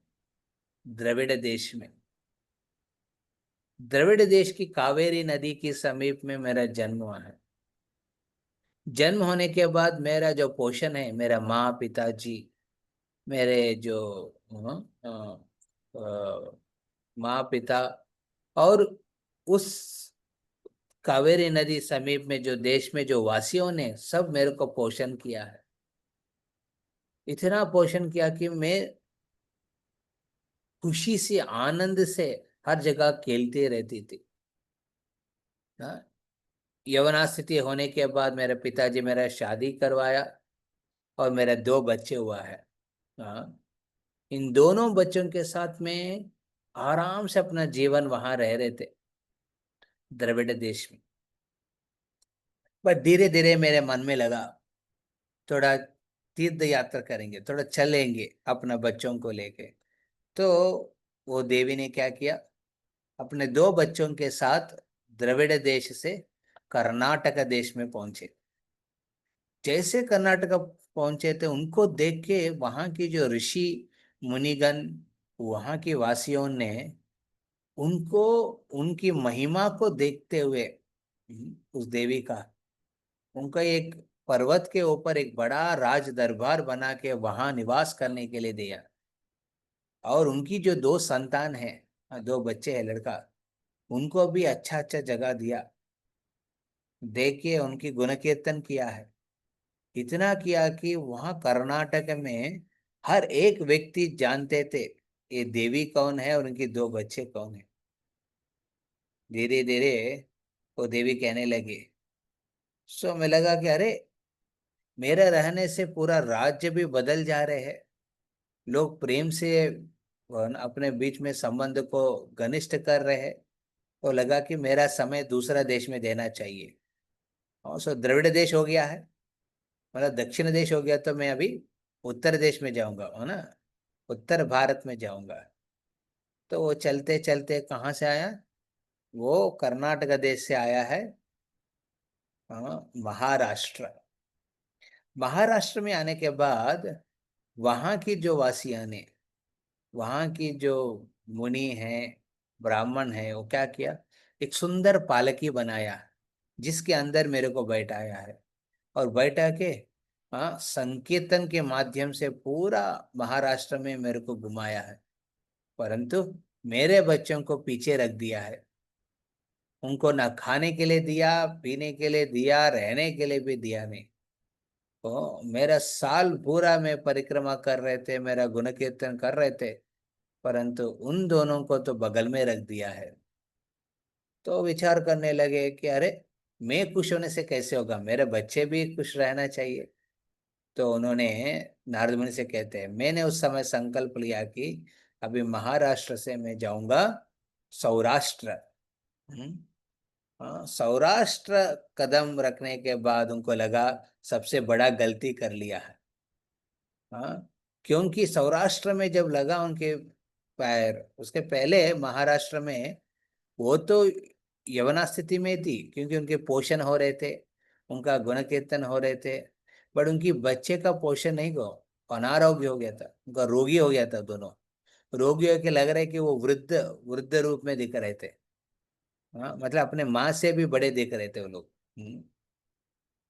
द्रविड़ देश में, द्रविड़ देश की कावेरी नदी के समीप में मेरा जन्म हुआ है। जन्म होने के बाद मेरा जो पोषण है, मेरा माँ पिताजी, मेरे जो माँ पिता, और उस कावेरी नदी समीप में जो देश में जो वासियों ने सब मेरे को पोषण किया है, इतना पोषण किया कि मैं खुशी से आनंद से हर जगह खेलती रहती थी। हाँ, यवना स्थिति होने के बाद मेरे पिताजी मेरा शादी करवाया और मेरे दो बच्चे हुआ है। हाँ, इन दोनों बच्चों के साथ में आराम से अपना जीवन वहां रह रहे थे, द्रविड़ देश में। बट धीरे धीरे मेरे मन में लगा थोड़ा तीर्थ यात्रा करेंगे, थोड़ा चलेंगे अपना बच्चों को लेके। तो वो देवी ने क्या किया, अपने दो बच्चों के साथ द्रविड़ देश से कर्नाटक देश में पहुंचे। जैसे कर्नाटक पहुंचे थे, उनको देख के वहां की जो ऋषि मुनिगण, वहां के वासियों ने उनको, उनकी महिमा को देखते हुए, उस देवी का, उनका एक पर्वत के ऊपर एक बड़ा राज दरबार बना के वहां निवास करने के लिए दिया। और उनकी जो दो संतान है, दो बच्चे हैं लड़का, उनको भी अच्छा अच्छा जगह दिया। देखिए उनकी गुण कीर्तन किया है। इतना किया कि वहां कर्नाटक में हर एक व्यक्ति जानते थे ये देवी कौन है और उनके दो बच्चे कौन है। धीरे धीरे वो देवी कहने लगी। सो मैं लगा कि अरे, मेरे रहने से पूरा राज्य भी बदल जा रहे हैं। लोग प्रेम से अपने बीच में संबंध को घनिष्ठ कर रहे हैं। तो लगा कि मेरा समय दूसरा देश में देना चाहिए। और सो द्रविड़ देश हो गया है, मतलब दक्षिण देश हो गया, तो मैं अभी उत्तर देश में जाऊंगा, है ना, उत्तर भारत में जाऊंगा। तो वो चलते चलते कहाँ से आया, वो कर्नाटक देश से आया है। हाँ, महाराष्ट्र। महाराष्ट्र में आने के बाद वहाँ की जो वासियां ने, वहाँ की जो मुनि हैं, ब्राह्मण है, वो क्या किया, एक सुंदर पालकी बनाया जिसके अंदर मेरे को बैठाया है। और बैठा के, हाँ, संकीर्तन के माध्यम से पूरा महाराष्ट्र में मेरे को घुमाया है। परंतु मेरे बच्चों को पीछे रख दिया है। उनको ना खाने के लिए दिया, पीने के लिए दिया, रहने के लिए भी दिया नहीं। तो मेरा साल पूरा में परिक्रमा कर रहे थे, मेरा गुण कीर्तन कर रहे थे, परंतु उन दोनों को तो बगल में रख दिया है। तो विचार करने लगे कि अरे, मैं खुश होने से कैसे होगा, मेरे बच्चे भी खुश रहना चाहिए। तो उन्होंने, नारद मुनि से कहते हैं, मैंने उस समय संकल्प लिया कि अभी महाराष्ट्र से मैं जाऊंगा सौराष्ट्र। हम्म, हाँ, सौराष्ट्र कदम रखने के बाद उनको लगा सबसे बड़ा गलती कर लिया है। हाँ, क्योंकि सौराष्ट्र में जब लगा उनके पैर, उसके पहले महाराष्ट्र में वो तो यवना स्थिति में थी, क्योंकि उनके पोषण हो रहे थे, उनका गुण कीर्तन हो रहे थे। बट उनकी बच्चे का पोषण नहीं हो, अनारोग्य हो गया था, उनका रोगी हो गया था दोनों। रोगी होके लग रहा है कि वो वृद्ध वृद्ध रूप में दिख रहे थे। हाँ, मतलब अपने माँ से भी बड़े दिख रहे थे वो लोग।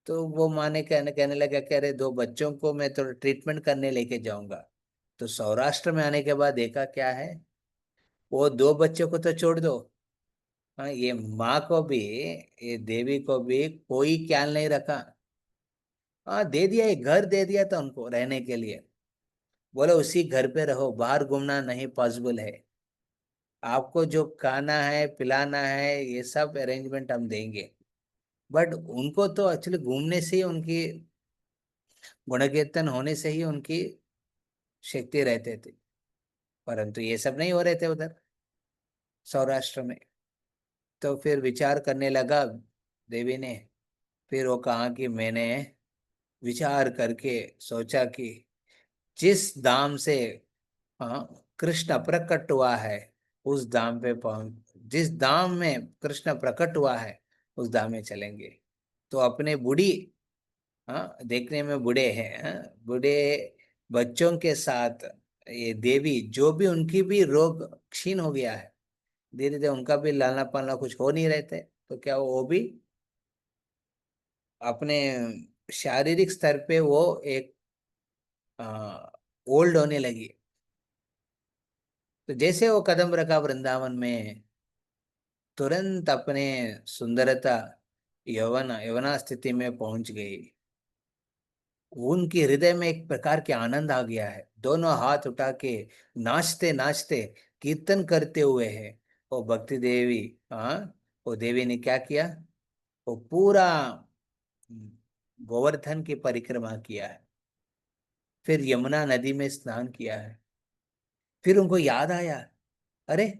तो वो माँ ने कहने लगा कि अरे, दो बच्चों को मैं थोड़ा ट्रीटमेंट करने लेके जाऊंगा। तो सौराष्ट्र में आने के बाद देखा क्या है, वो दो बच्चों को तो छोड़ दो, हाँ, ये माँ को भी, ये देवी को भी कोई ख्याल नहीं रखा। हाँ, दे दिया, एक घर दे दिया था उनको रहने के लिए। बोले उसी घर पे रहो, बाहर घूमना नहीं पॉसिबल है। आपको जो खाना है पिलाना है ये सब अरेंजमेंट हम देंगे। बट उनको तो एक्चुअली घूमने से ही, उनकी गुण कीर्तन होने से ही उनकी शक्ति रहते थे। परंतु ये सब नहीं हो रहे थे उधर सौराष्ट्र में। तो फिर विचार करने लगा देवी ने। फिर वो कहा कि मैंने विचार करके सोचा कि जिस धाम से, हाँ, कृष्ण प्रकट हुआ है, उस धाम पे पहुंच, जिस धाम में कृष्ण प्रकट हुआ है उस धाम में चलेंगे। तो अपने बूढ़ी, हाँ, देखने में बूढ़े हैं, हाँ, बूढ़े बच्चों के साथ ये देवी, जो भी उनकी भी रोग क्षीण हो गया है, धीरे धीरे उनका भी लालना पालना कुछ हो नहीं रहते, तो क्या वो भी अपने शारीरिक स्तर पे वो एक ओल्ड होने लगी। तो जैसे वो कदम रखा वृंदावन में, तुरंत अपने सुंदरता, यवना स्थिति में पहुंच गई। उनके हृदय में एक प्रकार के आनंद आ गया है, दोनों हाथ उठा के नाचते नाचते कीर्तन करते हुए है वो भक्ति देवी। हाँ, वो देवी ने क्या किया, वो पूरा गोवर्धन की परिक्रमा किया है, फिर यमुना नदी में स्नान किया है। फिर उनको याद आया, अरे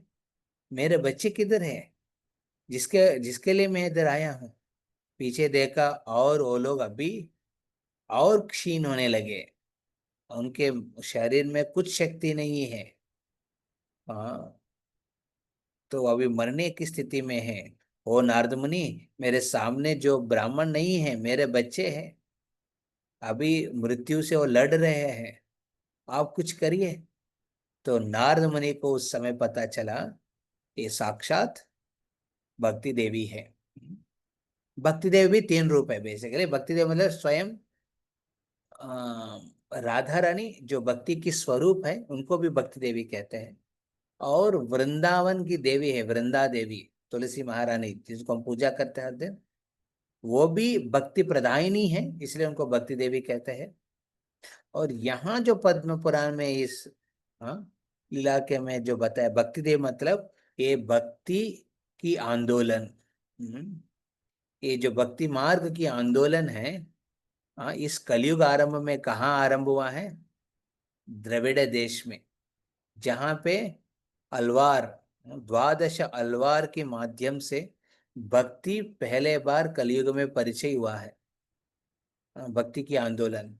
मेरे बच्चे किधर है, जिसके जिसके लिए मैं इधर आया हूँ। पीछे देखा और वो लोग अभी और क्षीण होने लगे, उनके शरीर में कुछ शक्ति नहीं है। हाँ, तो अभी मरने की स्थिति में है। ओ नारद मुनि, मेरे सामने जो ब्राह्मण नहीं है, मेरे बच्चे हैं, अभी मृत्यु से वो लड़ रहे हैं, आप कुछ करिए। तो नारद मुनि को उस समय पता चला ये साक्षात भक्ति देवी है। भक्ति देवी भी तीन रूप है बेसिकली। भक्ति देवी मतलब स्वयं राधा रानी जो भक्ति की स्वरूप है, उनको भी भक्ति देवी कहते हैं। और वृंदावन की देवी है वृंदा देवी, तुलसी महारानी जिसको हम पूजा करते हैं हर दिन, वो भी भक्ति प्रदायिनी है, इसलिए उनको भक्ति देवी कहते हैं। और यहाँ जो पद्म पुराण में इस हाँ लीला के में जो बताया भक्ति देव मतलब ये भक्ति की आंदोलन। ये जो भक्ति मार्ग की आंदोलन है, हाँ, इस कलयुग आरंभ में कहाँ आरंभ हुआ है? द्रविड़ देश में, जहाँ पे अलवार, द्वादश अलवार के माध्यम से भक्ति पहले बार कलयुग में परिचय हुआ है। भक्ति की आंदोलन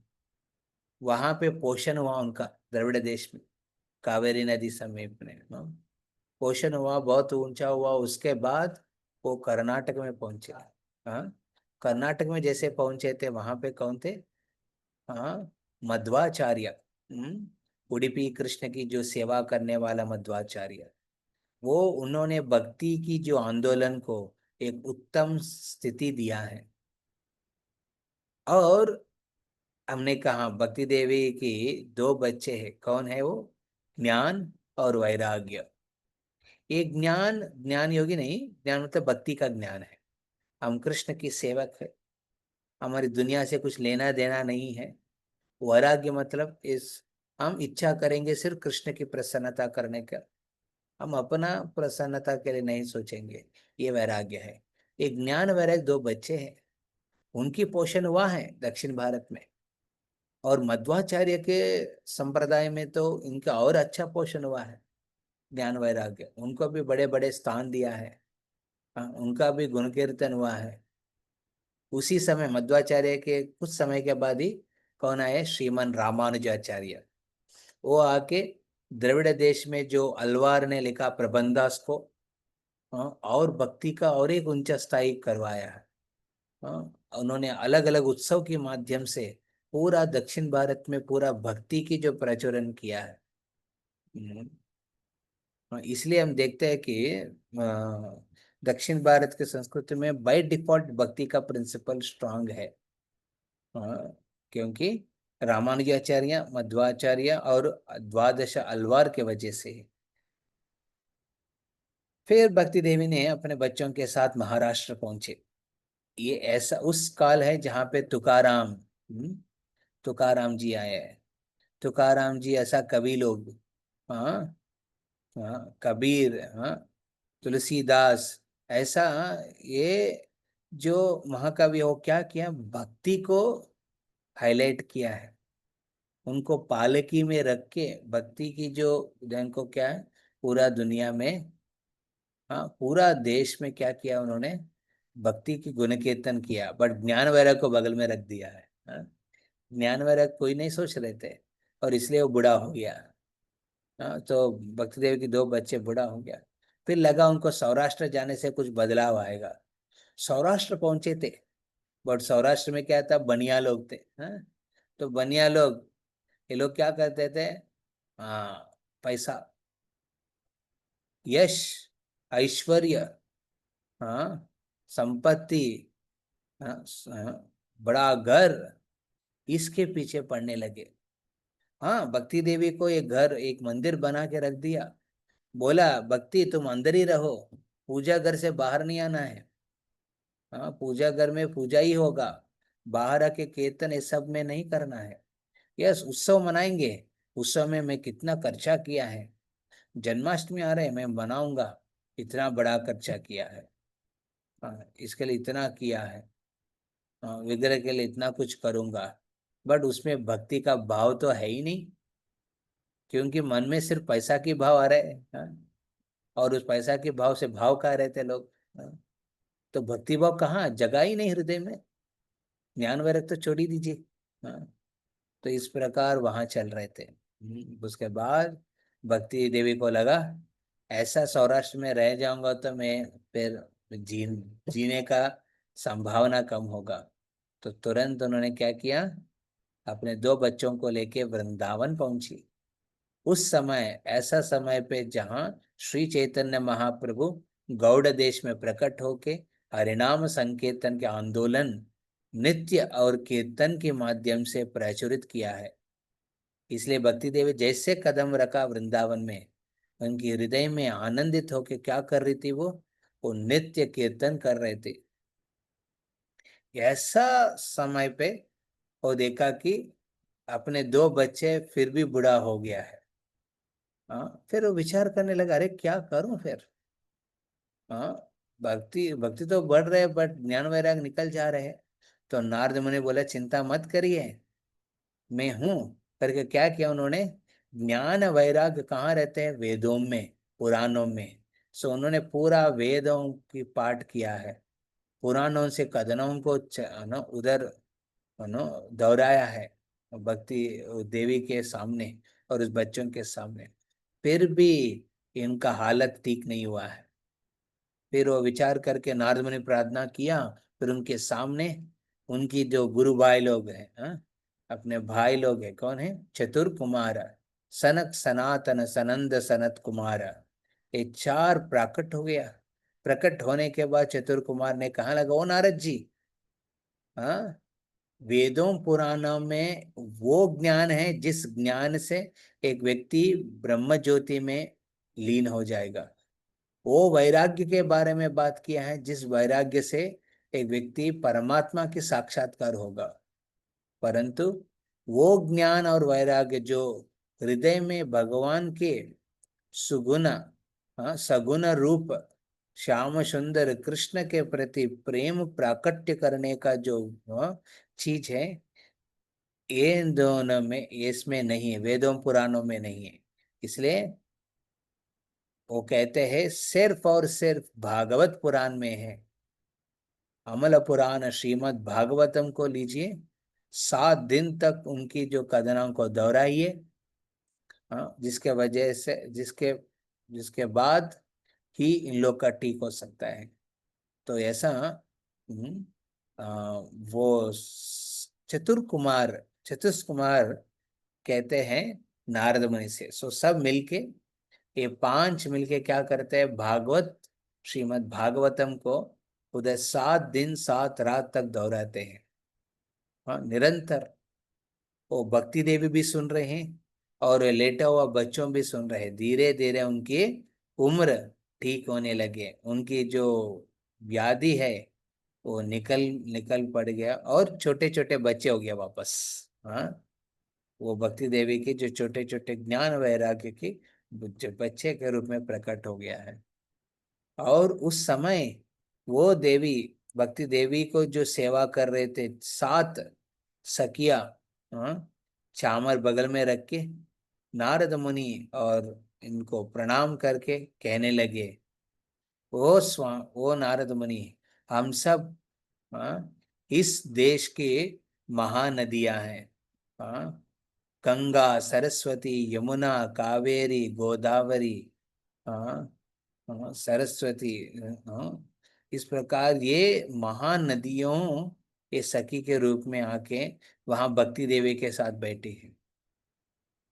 वहां पे पोषण हुआ उनका, द्रविड़ देश में, कावेरी नदी समीप में। पोषण हुआ, बहुत ऊंचा हुआ। उसके बाद वो कर्नाटक में पहुंचे। हाँ, कर्नाटक में जैसे पहुंचे थे वहां पे कौन थे? हाँ, मध्वाचार्य। उडुपी कृष्ण की जो सेवा करने वाला मध्वाचार्य, वो उन्होंने भक्ति की जो आंदोलन को एक उत्तम स्थिति दिया है। और हमने कहा भक्ति देवी की दो बच्चे हैं, कौन है वो? ज्ञान और वैराग्य। ये ज्ञान, ज्ञान योगी नहीं, ज्ञान मतलब भक्ति का ज्ञान है। हम कृष्ण की सेवक है, हमारी दुनिया से कुछ लेना देना नहीं है। वैराग्य मतलब इस हम इच्छा करेंगे सिर्फ कृष्ण की प्रसन्नता करने का, हम अपना प्रसन्नता के लिए नहीं सोचेंगे, ये वैराग्य है। एक ज्ञान वैराग्य दो बच्चे हैं, उनकी पोषण हुआ है दक्षिण भारत में। और मध्वाचार्य के संप्रदाय में तो इनका और अच्छा पोषण हुआ है, ज्ञान वैराग्य, उनको भी बड़े बड़े स्थान दिया है। हाँ, उनका भी गुण कीर्तन हुआ है। उसी समय मध्वाचार्य के कुछ समय के बाद ही कौन आए? श्रीमन रामानुजाचार्य। वो आके द्रविड़ देश में जो अलवार ने लिखा प्रबंधास को, हाँ, और भक्ति का और एक ऊंचा स्थाई करवाया है। हाँ, उन्होंने अलग अलग उत्सव के माध्यम से पूरा दक्षिण भारत में पूरा भक्ति की जो प्रचुरन किया है। हम्म, हाँ, इसलिए हम देखते हैं कि दक्षिण भारत के संस्कृति में बाय डिफॉल्ट भक्ति का प्रिंसिपल स्ट्रांग है। हाँ, क्योंकि रामानुजाचार्य, मध्वाचार्य और द्वादश अलवार के वजह से। फिर भक्ति देवी ने अपने बच्चों के साथ महाराष्ट्र पहुंचे। ये ऐसा उस काल है जहाँ पे तुकाराम, तुकाराम जी आए हैं। तुकाराम जी ऐसा कवि लोग, हाँ, हाँ, कबीर, हाँ, तुलसीदास, ऐसा, ये जो महाकवि हो क्या किया, भक्ति को हाईलाइट किया है। उनको पालकी में रख के भक्ति की जो को क्या है, पूरा दुनिया में, हाँ, पूरा देश में क्या किया उन्होंने? भक्ति की गुण कीर्तन किया। बट ज्ञान वैराग को बगल में रख दिया है। हाँ? ज्ञान वैराग कोई नहीं सोच रहे थे, और इसलिए वो बूढ़ा हो गया। हाँ, तो भक्ति देव की दो बच्चे, बूढ़ा हो गया। फिर लगा उनको सौराष्ट्र जाने से कुछ बदलाव आएगा। सौराष्ट्र पहुंचे थे, बट सौराष्ट्र में क्या था? बनिया लोग थे। हाँ, तो बनिया लोग, ये लोग क्या करते थे? हाँ, पैसा, यश, ऐश्वर्य, हाँ, संपत्ति, हाँ, हाँ, बड़ा घर, इसके पीछे पड़ने लगे। हाँ, भक्ति देवी को एक घर, एक मंदिर बना के रख दिया। बोला भक्ति तुम अंदर ही रहो, पूजा घर से बाहर नहीं आना है। हाँ, पूजा घर में पूजा ही होगा, बाहर आके कीर्तन ये सब में नहीं करना है। यस, उत्सव मनाएंगे, उत्सव में मैं कितना खर्चा किया है, जन्माष्टमी आ रहे मैं मनाऊंगा, इतना बड़ा खर्चा किया है। हाँ, इसके लिए इतना किया है, हाँ, विग्रह के लिए इतना कुछ करूंगा, बट उसमें भक्ति का भाव तो है ही नहीं, क्योंकि मन में सिर्फ पैसा की भाव आ रहे हैं। हाँ, और उस पैसा के भाव से भाव कहाँ रहते लोग। हाँ, तो भक्ति भाव कहाँ, जगा ही नहीं हृदय में, ज्ञान वैराग्य तो छोड़ ही दीजिए। हाँ, तो इस प्रकार वहां चल रहे थे। उसके बाद भक्ति देवी को लगा ऐसा सौराष्ट्र में रह जाऊंगा तो मैं फिर जी जीने का संभावना कम होगा। तो तुरंत उन्होंने क्या किया, अपने दो बच्चों को लेके वृंदावन पहुंची। उस समय, ऐसा समय पे जहाँ श्री चैतन्य महाप्रभु गौड़ देश में प्रकट होके हरिनाम संकीर्तन के आंदोलन नित्य और कीर्तन के माध्यम से प्रचुरित किया है। इसलिए भक्ति देवी जैसे कदम रखा वृंदावन में, उनकी हृदय में आनंदित होके क्या कर रही थी, वो नित्य कीर्तन कर रहे थे। ऐसा समय पे वो देखा कि अपने दो बच्चे फिर भी बूढ़ा हो गया है। हाँ, फिर वो विचार करने लगा, अरे क्या करूं फिर। हाँ, भक्ति भक्ति तो बढ़ रहे बट ज्ञान वैराग निकल जा रहे हैं। तो नारद मुनि बोले चिंता मत करिए, मैं हूं करके क्या किया उन्होंने, ज्ञान वैराग्य कहाँ रहते हैं, वेदों में, पुराणों में। सो उन्होंने पूरा वेदों की पाठ किया है, पुराणों से कथनों को उधर दोहराया है भक्ति देवी के सामने और उस बच्चों के सामने। फिर भी इनका हालत ठीक नहीं हुआ है। फिर वो विचार करके नारद मुनि प्रार्थना किया, फिर उनके सामने उनकी जो गुरु भाई लोग हैं, हाँ, अपने भाई लोग हैं, कौन है, चतुर कुमार, सनक सनातन सनंद सनत कुमार, ये चार प्रकट हो गया। प्रकट होने के बाद चतुर कुमार ने कहा लगा, ओ नारद जी, हाँ, वेदों पुराणों में वो ज्ञान है जिस ज्ञान से एक व्यक्ति ब्रह्म ज्योति में लीन हो जाएगा। वो वैराग्य के बारे में बात किया है जिस वैराग्य से एक व्यक्ति परमात्मा की साक्षात्कार होगा। परंतु वो ज्ञान और वैराग्य जो हृदय में भगवान के सुगुण, हाँ, सगुण रूप श्याम सुंदर कृष्ण के प्रति प्रेम प्राकट्य करने का जो चीज है, ये दोनों में, इसमें नहीं है, वेदों पुराणों में नहीं है। इसलिए वो कहते हैं सिर्फ और सिर्फ भागवत पुराण में है। अमल पुराण श्रीमद् भागवतम को लीजिए, 7 दिन तक उनकी जो कथनों को दोहराइए, हाँ, जिसके वजह से जिसके जिसके बाद ही इन लोग का ठीक हो सकता है। तो ऐसा वो चतुर कुमार, चतुष कुमार कहते हैं नारद मुनि से। सो सब मिलके, ये पांच मिलके क्या करते हैं, भागवत श्रीमद् भागवतम को उधर 7 दिन 7 रात तक दोहराते हैं। हाँ, निरंतर। वो भक्ति देवी भी सुन रहे हैं और लेटा हुआ बच्चों भी सुन रहे हैं। धीरे धीरे उनकी उम्र ठीक होने लगे, उनकी जो व्याधि है वो निकल निकल पड़ गया और छोटे छोटे बच्चे हो गया वापस। हाँ, वो भक्ति देवी के जो छोटे छोटे ज्ञान वैराग्य के जो बच्चे के रूप में प्रकट हो गया है। और उस समय वो देवी, भक्ति देवी को जो सेवा कर रहे थे 7 सखिया, हाँ, चामर बगल में रख के नारद मुनि और इनको प्रणाम करके कहने लगे, वो नारद मुनि, हम सब, हाँ, इस देश के महानदियां हैं। हाँ, गंगा सरस्वती यमुना कावेरी गोदावरी, हाँ, हाँ, सरस्वती, हाँ, इस प्रकार ये महान नदियों, ये सखी के रूप में आके वहां भक्ति देवी के साथ बैठी है।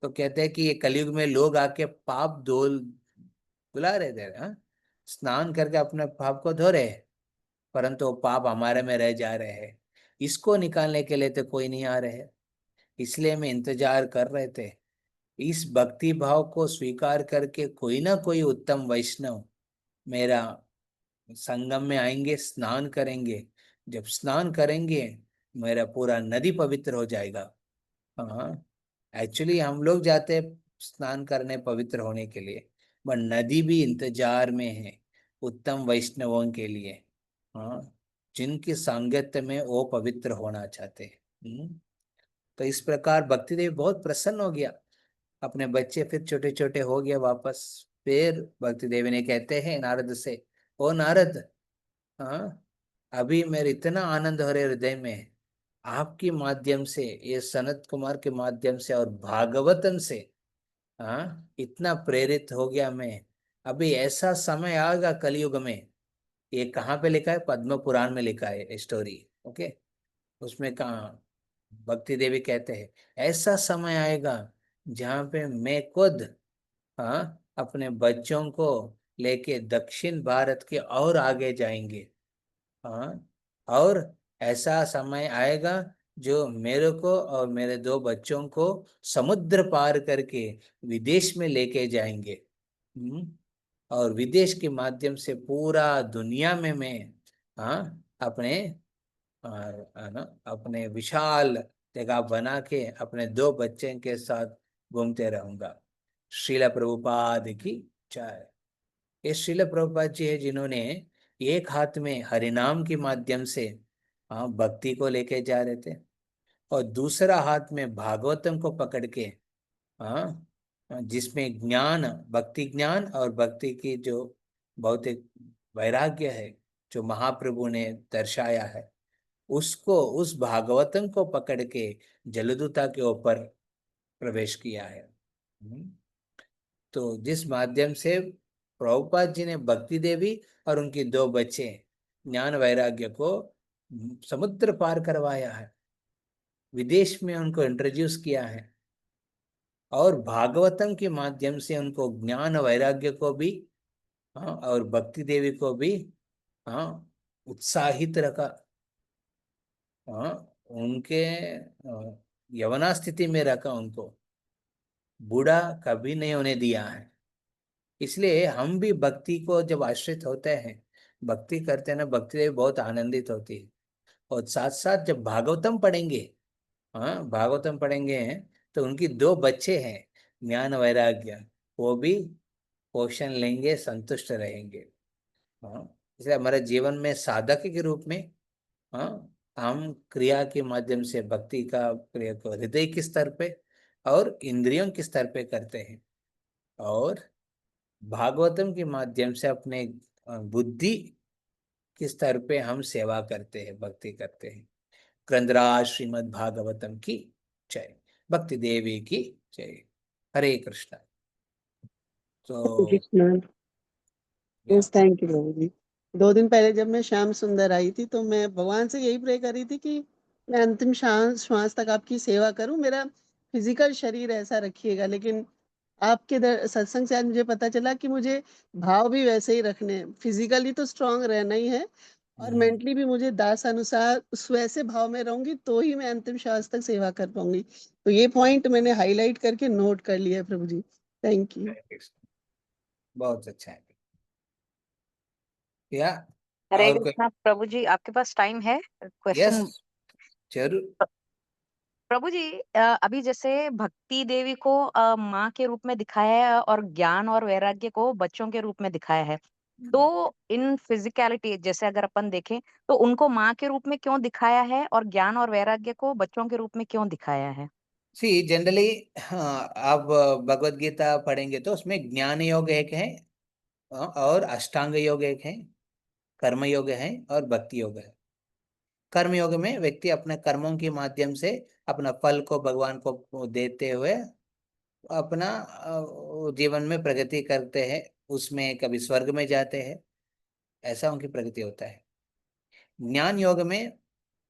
तो कहते हैं कि ये कलयुग में लोग आके पाप धोल धुला रहे थे, हाँ, स्नान करके अपने पाप को धो रहे हैं, परंतु वो पाप हमारे में रह जा रहे हैं। इसको निकालने के लिए तो कोई नहीं आ रहे है। इसलिए मैं इंतजार कर रहे थे, इस भक्ति भाव को स्वीकार करके कोई ना कोई उत्तम वैष्णव मेरा संगम में आएंगे, स्नान करेंगे। जब स्नान करेंगे मेरा पूरा नदी पवित्र हो जाएगा। हाँ, एक्चुअली हम लोग जाते हैं स्नान करने पवित्र होने के लिए, पर नदी भी इंतजार में है उत्तम वैष्णवों के लिए। हाँ, जिनकी सांगत्य में वो पवित्र होना चाहते हैं। तो इस प्रकार भक्ति देवी बहुत प्रसन्न हो गया। अपने बच्चे फिर छोटे छोटे हो गए वापस। फिर भक्ति देवी ने कहते हैं नारद से, ओ नारद, हाँ, अभी मेरे इतना आनंद हो रहे हृदय में, आपके माध्यम से, ये सनत कुमार के माध्यम से और भागवतन से, हाँ, इतना प्रेरित हो गया मैं। अभी ऐसा समय आएगा कलयुग में, ये कहाँ पे लिखा है? पद्म पुराण में लिखा है स्टोरी। ओके, उसमें कहा भक्ति देवी कहते हैं, ऐसा समय आएगा जहाँ पे मैं खुद, हाँ, अपने बच्चों को लेके दक्षिण भारत के और आगे जाएंगे। हाँ, और ऐसा समय आएगा जो मेरे को और मेरे दो बच्चों को समुद्र पार करके विदेश में लेके जाएंगे। और विदेश के माध्यम से पूरा दुनिया में मैं, हाँ, अपने, है ना, अपने विशाल जगह बना के अपने दो बच्चे के साथ घूमते रहूंगा। श्रील प्रभुपाद की जय। ये श्रील प्रभुपाद जी है जिन्होंने एक हाथ में हरिनाम के माध्यम से, हाँ, भक्ति को लेके जा रहे थे, और दूसरा हाथ में भागवतम को पकड़ के, हाँ, जिसमें ज्ञान, भक्ति ज्ञान और भक्ति की जो भौतिक वैराग्य है, जो महाप्रभु ने दर्शाया है, उसको, उस भागवतम को पकड़ के जलदूता के ऊपर प्रवेश किया है। तो जिस माध्यम से प्रभुपाद जी ने भक्ति देवी और उनकी दो बच्चे ज्ञान वैराग्य को समुद्र पार करवाया है, विदेश में उनको इंट्रोड्यूस किया है, और भागवतम के माध्यम से उनको ज्ञान वैराग्य को भी, हाँ, और भक्ति देवी को भी, हाँ, उत्साहित रखा। हाँ, उनके यवना स्थिति में रखा, उनको बूढ़ा कभी नहीं होने दिया है। इसलिए हम भी भक्ति को जब आश्रित होते हैं, भक्ति करते हैं ना, भक्ति देवी बहुत आनंदित होती है। और साथ साथ जब भागवतम पढ़ेंगे, हाँ, भागवतम पढ़ेंगे, तो उनकी दो बच्चे हैं ज्ञान वैराग्य, वो भी पोषण लेंगे, संतुष्ट रहेंगे। हाँ, इसलिए हमारे जीवन में साधक के रूप में, हाँ, हम क्रिया के माध्यम से भक्ति का प्रयोग को हृदय के स्तर पे और इंद्रियों के स्तर पे करते हैं, और भागवतम के माध्यम से अपने बुद्धि के स्तर पे हम सेवा करते हैं, भक्ति करते हैं। क्रंदराज श्रीमद् भागवतम की जय। भक्ति देवी की जय। हरे कृष्णा। तो कृष्णा। या यस, थैंक यू प्रभु जी। 2 दिन पहले जब मैं श्याम सुंदर आई थी तो मैं भगवान से यही प्रे कर रही थी कि मैं अंतिम श्वास श्वास तक आपकी सेवा करूं, मेरा फिजिकल शरीर ऐसा रखिएगा। लेकिन आपके सत्संग से आज मुझे पता चला कि मुझे भाव भी वैसे ही रखने हैं। फिजिकली तो स्ट्रांग रहना ही है, और मेंटली भी मुझे दास अनुसार उस वैसे भाव में रहूंगी तो ही मैं अंतिम श्वास तक सेवा कर पाऊंगी। तो ये पॉइंट मैंने हाईलाइट करके नोट कर लिया है प्रभु जी। Thank you. हरे कृष्ण। बहुत अच्छा है। या हरे और कोई? कृष्णा। प्रभु जी, आपके पास टाइम है? Yes, question. जरूर। प्रभु जी, अभी जैसे भक्ति देवी को माँ के रूप में दिखाया है और ज्ञान और वैराग्य को बच्चों के रूप में दिखाया है। तो इन फिजिकलिटी जैसे अगर अपन देखें तो उनको माँ के रूप में क्यों दिखाया है और ज्ञान और वैराग्य को बच्चों के रूप में क्यों दिखाया है? सी जनरली, हाँ, आप भगवत गीता पढ़ेंगे तो उसमें ज्ञान योग एक है, और अष्टांग योग एक है, कर्म योग है, और भक्ति योग है। कर्म योग में व्यक्ति अपने कर्मों के माध्यम से अपना फल को भगवान को देते हुए अपना जीवन में प्रगति करते हैं, उसमें कभी स्वर्ग में जाते हैं, ऐसा उनकी प्रगति होता है। ज्ञान योग में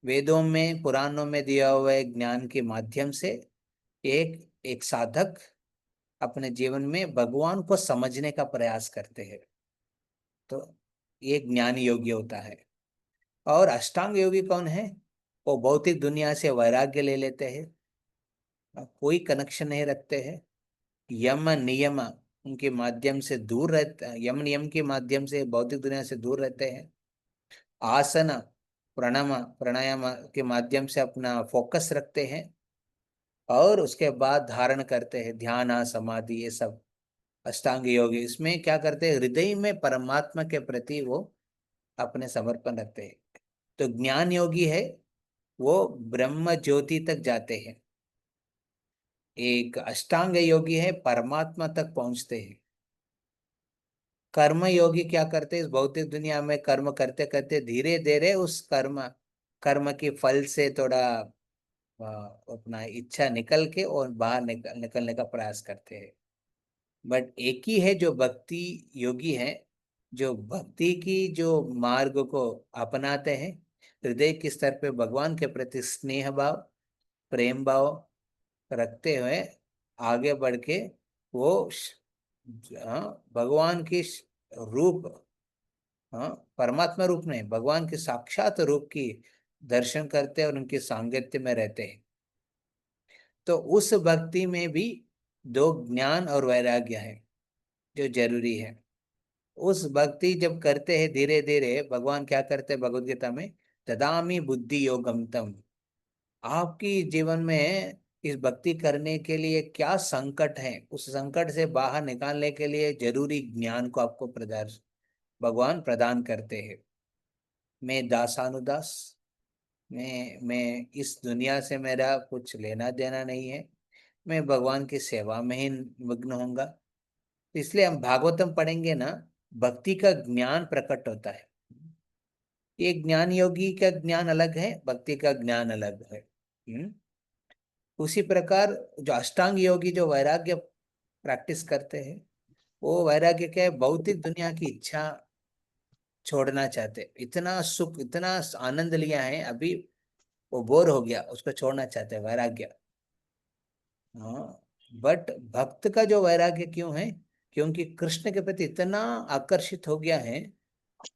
वेदों में, पुराणों में दिया हुए ज्ञान के माध्यम से एक एक साधक अपने जीवन में भगवान को समझने का प्रयास करते हैं, तो ये ज्ञान योगी होता है। और अष्टांग योगी कौन है? वो भौतिक दुनिया से वैराग्य ले लेते हैं, कोई कनेक्शन नहीं रखते हैं, यम नियम उनके माध्यम से दूर रहते, यम नियम के माध्यम से भौतिक दुनिया से दूर रहते हैं, आसन प्राणायाम प्राणायाम के माध्यम से अपना फोकस रखते हैं, और उसके बाद धारण करते हैं ध्यान समाधि, ये सब अष्टांग योग। इसमें क्या करते हैं? हृदय में परमात्मा के प्रति वो अपने समर्पण रखते हैं। तो ज्ञान योगी है वो ब्रह्म ज्योति तक जाते हैं। एक अष्टांग योगी है परमात्मा तक पहुंचते हैं। कर्म योगी क्या करते हैं, इस भौतिक दुनिया में कर्म करते करते धीरे धीरे उस कर्म कर्म की फल से थोड़ा अपना इच्छा निकल के और बाहर निकलने का प्रयास करते हैं। बट एक ही है जो भक्ति योगी है, जो भक्ति की जो मार्ग को अपनाते हैं, हृदय के स्तर पे भगवान के प्रति स्नेह भाव प्रेम भाव रखते हुए आगे बढ़ के वो भगवान की रूप, हाँ परमात्मा रूप नहीं, भगवान के साक्षात रूप की दर्शन करते हैं और उनके सांगत्य में रहते हैं। तो उस भक्ति में भी दो ज्ञान और वैराग्य है जो जरूरी है। उस भक्ति जब करते हैं धीरे धीरे, भगवान क्या करते हैं भगवद गीता में, ददामि बुद्धि योगम तम। आपकी जीवन में इस भक्ति करने के लिए क्या संकट है, उस संकट से बाहर निकालने के लिए जरूरी ज्ञान को आपको भगवान प्रदान करते हैं। मैं दासानुदास, मैं इस दुनिया से मेरा कुछ लेना देना नहीं है, मैं भगवान की सेवा में ही मग्न होऊंगा। इसलिए हम भागवतम पढ़ेंगे ना, भक्ति का ज्ञान प्रकट होता है। ये ज्ञान योगी का ज्ञान अलग है, भक्ति का ज्ञान अलग है। उसी प्रकार जो अष्टांग योगी जो वैराग्य प्रैक्टिस करते हैं, वो वैराग्य क्या है, भौतिक दुनिया की इच्छा छोड़ना चाहते हैं। इतना सुख इतना आनंद लिया है अभी, वो बोर हो गया, उसको छोड़ना चाहते हैं, वैराग्य। हाँ, बट भक्त का जो वैराग्य क्यों है, क्योंकि कृष्ण के प्रति इतना आकर्षित हो गया है,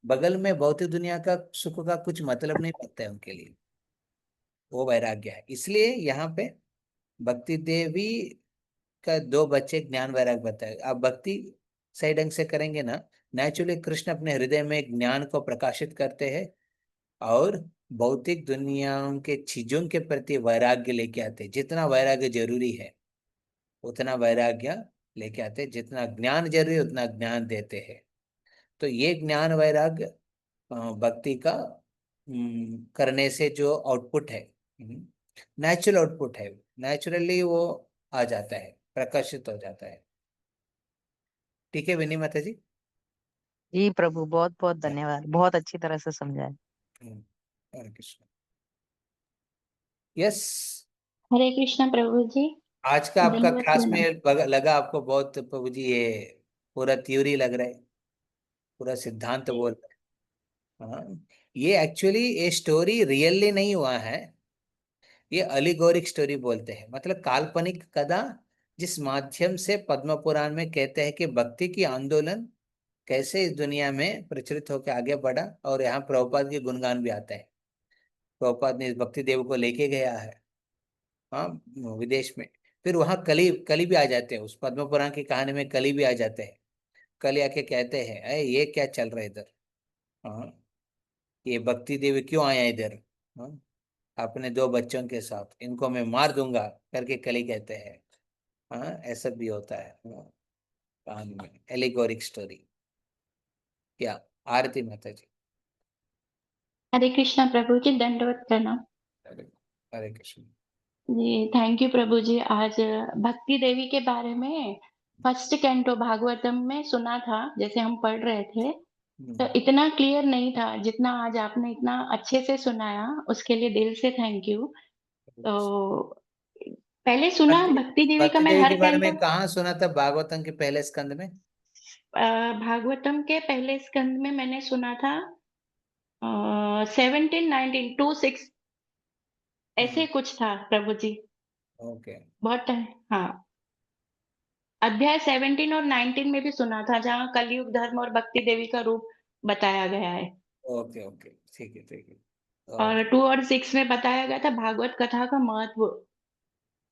बगल में भौतिक दुनिया का सुख का कुछ मतलब नहीं पड़ता है उनके लिए, वो वैराग्य है। इसलिए यहाँ पे भक्ति देवी का दो बच्चे ज्ञान वैराग्य बताए। आप भक्ति सही ढंग से करेंगे ना, नेचुरली कृष्ण अपने हृदय में ज्ञान को प्रकाशित करते हैं और भौतिक दुनिया के चीजों के प्रति वैराग्य लेके आते हैं। जितना वैराग्य जरूरी है उतना वैराग्य लेके आते हैं, जितना ज्ञान जरूरी है उतना ज्ञान देते हैं। तो ये ज्ञान वैराग्य भक्ति का करने से जो आउटपुट है, नेचुरल आउटपुट है, नेचुरली वो आ जाता है, प्रकाशित हो जाता है। ठीक है विनी माता जी। जी प्रभु, बहुत बहुत Yeah. धन्यवाद, बहुत अच्छी तरह से समझाया। हरे कृष्ण। यस, हरे कृष्ण प्रभु जी। आज का आपका दंडवत क्लास प्रणाम। में लगा आपको बहुत प्रभु जी, ये पूरा थ्योरी लग रहा है, पूरा सिद्धांत बोल रहे हैं। हाँ, ये एक्चुअली ये स्टोरी रियली नहीं हुआ है, ये अलिगोरिक स्टोरी बोलते हैं, मतलब काल्पनिक कथा, जिस माध्यम से पद्म पुराण में कहते हैं कि भक्ति की आंदोलन कैसे इस दुनिया में प्रचलित होकर आगे बढ़ा। और यहाँ प्रभुपाद के गुणगान भी आते हैं। प्रभुपाद ने इस भक्ति देव को लेके गया है, हाँ, विदेश में। फिर वहाँ कली कली भी आ जाते हैं, उस पद्म पुराण की कहानी में कली भी आ जाते हैं। कली आके कहते हैं, अरे ये क्या चल रहा है इधर, हाँ, ये भक्ति देवी क्यों आया इधर, हाँ, अपने दो बच्चों के साथ, इनको मैं मार दूंगा करके कली कहते हैं। हाँ, ऐसा भी होता है, हाँ, कहानी में एलिगोरिक स्टोरी। क्या आरती माता जी। हरे कृष्ण प्रभु जी, दंडवत प्रणाम। हरे कृष्ण जी थैंक यू प्रभु जी। आज भक्ति देवी के बारे में फर्स्ट कैंटो भागवतम में सुना था, जैसे हम पढ़ रहे थे, तो इतना क्लियर नहीं था जितना आज आपने इतना अच्छे से सुनाया, उसके लिए दिल से थैंक यू। तो पहले सुना भक्ति देवी का भक्ति मैं देवी हर के बारे कैंटो, में कहाँ सुना था, भागवतम के पहले स्कंद में? भागवतम के पहले स्कंद में मैंने सुना था 17, 19, 2, 6 ऐसे कुछ था प्रभु जी। ओके बहुत टाइम, हाँ। अध्याय 17 और 19 में भी सुना था, जहाँ कलयुग धर्म और भक्ति देवी का रूप बताया गया है। ओके ओके, ठीक है ठीक है। और ओके 2 और 6 में बताया गया था भागवत कथा का महत्व,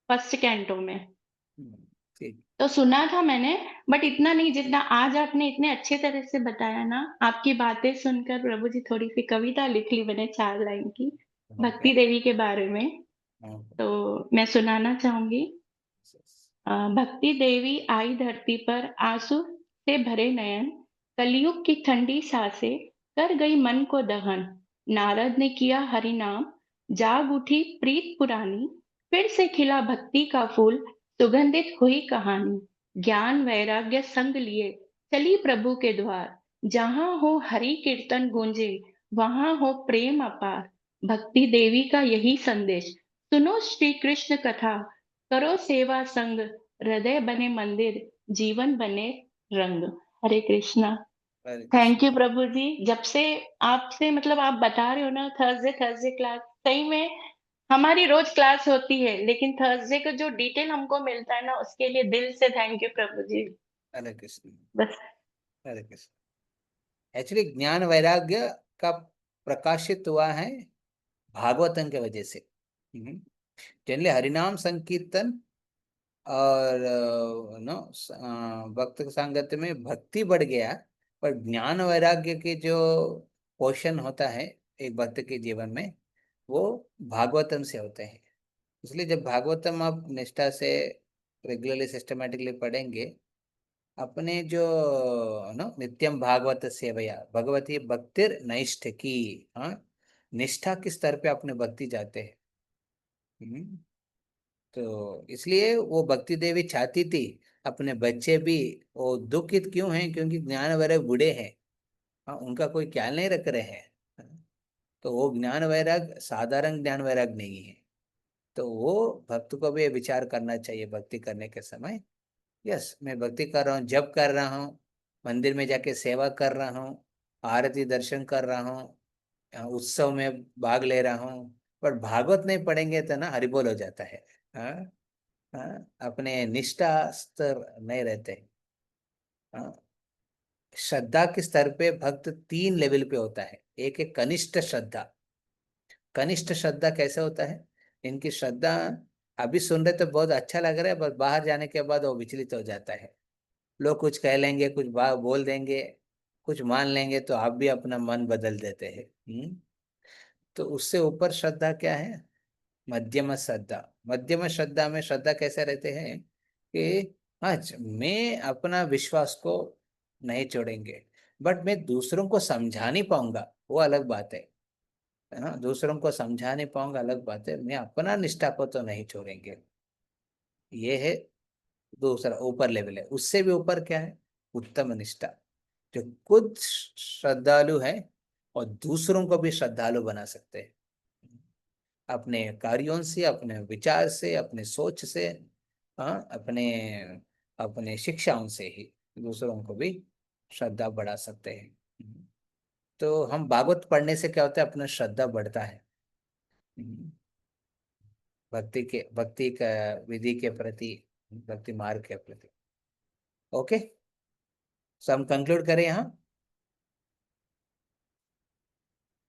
फर्स्ट कैंटो में। ठीक। तो सुना था मैंने, बट इतना नहीं जितना आज आपने इतने अच्छे तरह से बताया ना। आपकी बातें सुनकर प्रभु जी थोड़ी सी कविता लिख ली मैंने 4 लाइन की भक्ति देवी के बारे में, तो मैं सुनाना चाहूंगी। भक्ति देवी आई धरती पर, आंसू से भरे नयन, कलयुग की ठंडी सांसें कर गई मन को दहन। नारद ने किया हरि नाम, जाग उठी प्रीत पुरानी, फिर से खिला भक्ति का फूल, सुगंधित हुई कहानी। ज्ञान वैराग्य संग लिए चली प्रभु के द्वार, जहां हो हरि कीर्तन गूंजे, वहां हो प्रेम अपार। भक्ति देवी का यही संदेश, सुनो श्री कृष्ण कथा, करो सेवा संग, हृदय बने मंदिर, जीवन बने रंग। हरे कृष्णा। हरे थैंक कृष्ण। यू प्रभु जी। जब से आपसे मतलब आप बता रहे हो ना, थर्सडे थर्सडे क्लास, सही में हमारी रोज क्लास होती है, लेकिन थर्सडे का जो डिटेल हमको मिलता है ना, उसके लिए दिल से थैंक यू प्रभु जी। हरे कृष्ण। बस। हरे कृष्ण। एक्चुअली ज्ञान वैराग्य का प्रकाशित हुआ है भागवतम के वजह से। जनरली हरिनाम संकीर्तन और भक्त संगत में भक्ति बढ़ गया, पर ज्ञान वैराग्य के जो पोषण होता है एक भक्त के जीवन में, वो भागवतम से होते हैं। इसलिए जब भागवतम आप निष्ठा से रेगुलरली सिस्टमेटिकली पढ़ेंगे, अपने जो नित्यम भागवत सेवया भगवती भक्तिर नैष्ठ की, हाँ, निष्ठा के स्तर पे अपने भक्ति जाते हैं। हम्म, तो इसलिए वो भक्ति देवी चाहती थी अपने बच्चे भी, वो दुखित क्यों हैं, क्योंकि ज्ञान वैराग बूढ़े हैं, हाँ, उनका कोई ख्याल नहीं रख रहे हैं। तो वो ज्ञान वैराग साधारण ज्ञान वैराग नहीं है। तो वो भक्त को भी विचार करना चाहिए भक्ति करने के समय, यस मैं भक्ति कर रहा हूँ, जप कर रहा हूँ, मंदिर में जाके सेवा कर रहा हूँ, आरती दर्शन कर रहा हूँ, उत्सव में भाग ले रहा हूँ, पर भागवत नहीं पढ़ेंगे तो ना हरिबोल हो जाता है। हाँ, हाँ, अपने निष्ठा स्तर नहीं रहते। हाँ, श्रद्धा के स्तर पे भक्त 3 लेवल पे होता है। एक है कनिष्ठ श्रद्धा। कनिष्ठ श्रद्धा कैसे होता है, इनकी श्रद्धा अभी सुन रहे तो बहुत अच्छा लग रहा है, पर बाहर जाने के बाद वो विचलित हो जाता है। लोग कुछ कह लेंगे, कुछ बात बोल देंगे, कुछ मान लेंगे, तो आप भी अपना मन बदल देते हैं। तो उससे ऊपर श्रद्धा क्या है, मध्यम श्रद्धा। मध्यम श्रद्धा में श्रद्धा कैसे रहते हैं कि हाँ मैं अपना विश्वास को नहीं छोड़ेंगे, बट मैं दूसरों को समझा नहीं पाऊंगा, वो अलग बात है ना, दूसरों को समझा नहीं पाऊंगा अलग बात है, मैं अपना निष्ठा को तो नहीं छोड़ेंगे। ये है दूसरा ऊपर लेवल है। उससे भी ऊपर क्या है, उत्तम निष्ठा, जो खुद श्रद्धालु है और दूसरों को भी श्रद्धालु बना सकते हैं, अपने कार्यों से, अपने विचार से, अपने सोच से, हाँ, अपने अपने शिक्षाओं से ही दूसरों को भी श्रद्धा बढ़ा सकते हैं। तो हम भागवत पढ़ने से क्या होता है, अपना श्रद्धा बढ़ता है भक्ति का विधि के प्रति, भक्ति मार्ग के प्रति। ओके, सो हम कंक्लूड करें यहाँ।